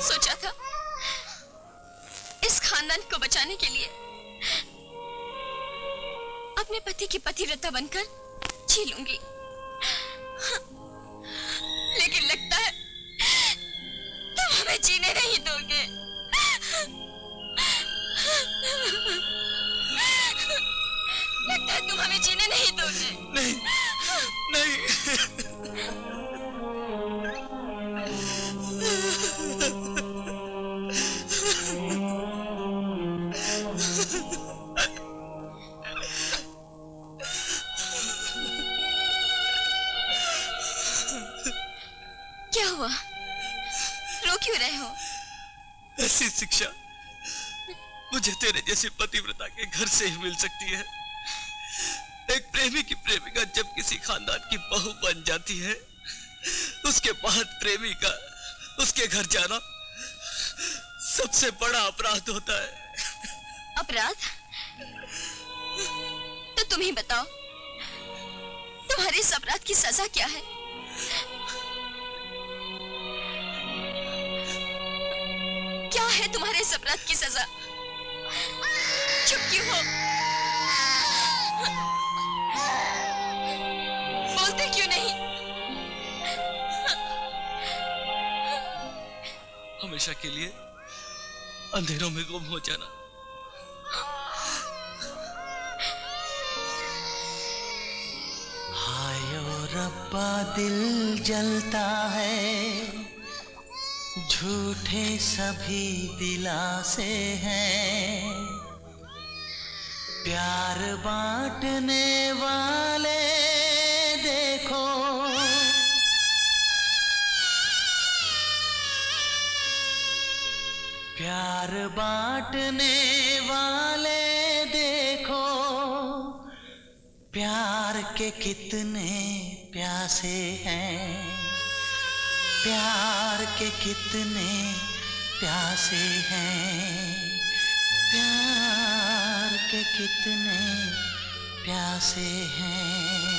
सोचा था इस खानदान को बचाने के लिए अपने पति की पतिव्रता बनकर जी लूंगी, लेकिन लगता है तुम हमें जीने नहीं दोगे। लगता है तुम हमें जीने नहीं दोगे। नहीं, नहीं। क्यों रहे हो? ऐसी शिक्षा मुझे तेरे जैसे पतिव्रता के घर से ही मिल सकती है। एक प्रेमी की प्रेमिका जब किसी खानदान की बहू बन जाती है, उसके बाद प्रेमी का उसके घर जाना सबसे बड़ा अपराध होता है। अपराध? तो तुम ही बताओ, तुम्हारे इस अपराध की सजा क्या है? क्या है तुम्हारे इस अपराध की सजा? चुप क्यों हो? बोलते क्यों नहीं? हमेशा के लिए अंधेरों में गुम हो जाना। हायो रब्बा दिल जलता है, झूठे सभी दिलासे हैं, प्यार बांटने वाले देखो, प्यार बांटने वाले देखो, प्यार के कितने प्यासे हैं, प्यार के कितने प्यासे हैं, प्यार के कितने प्यासे हैं।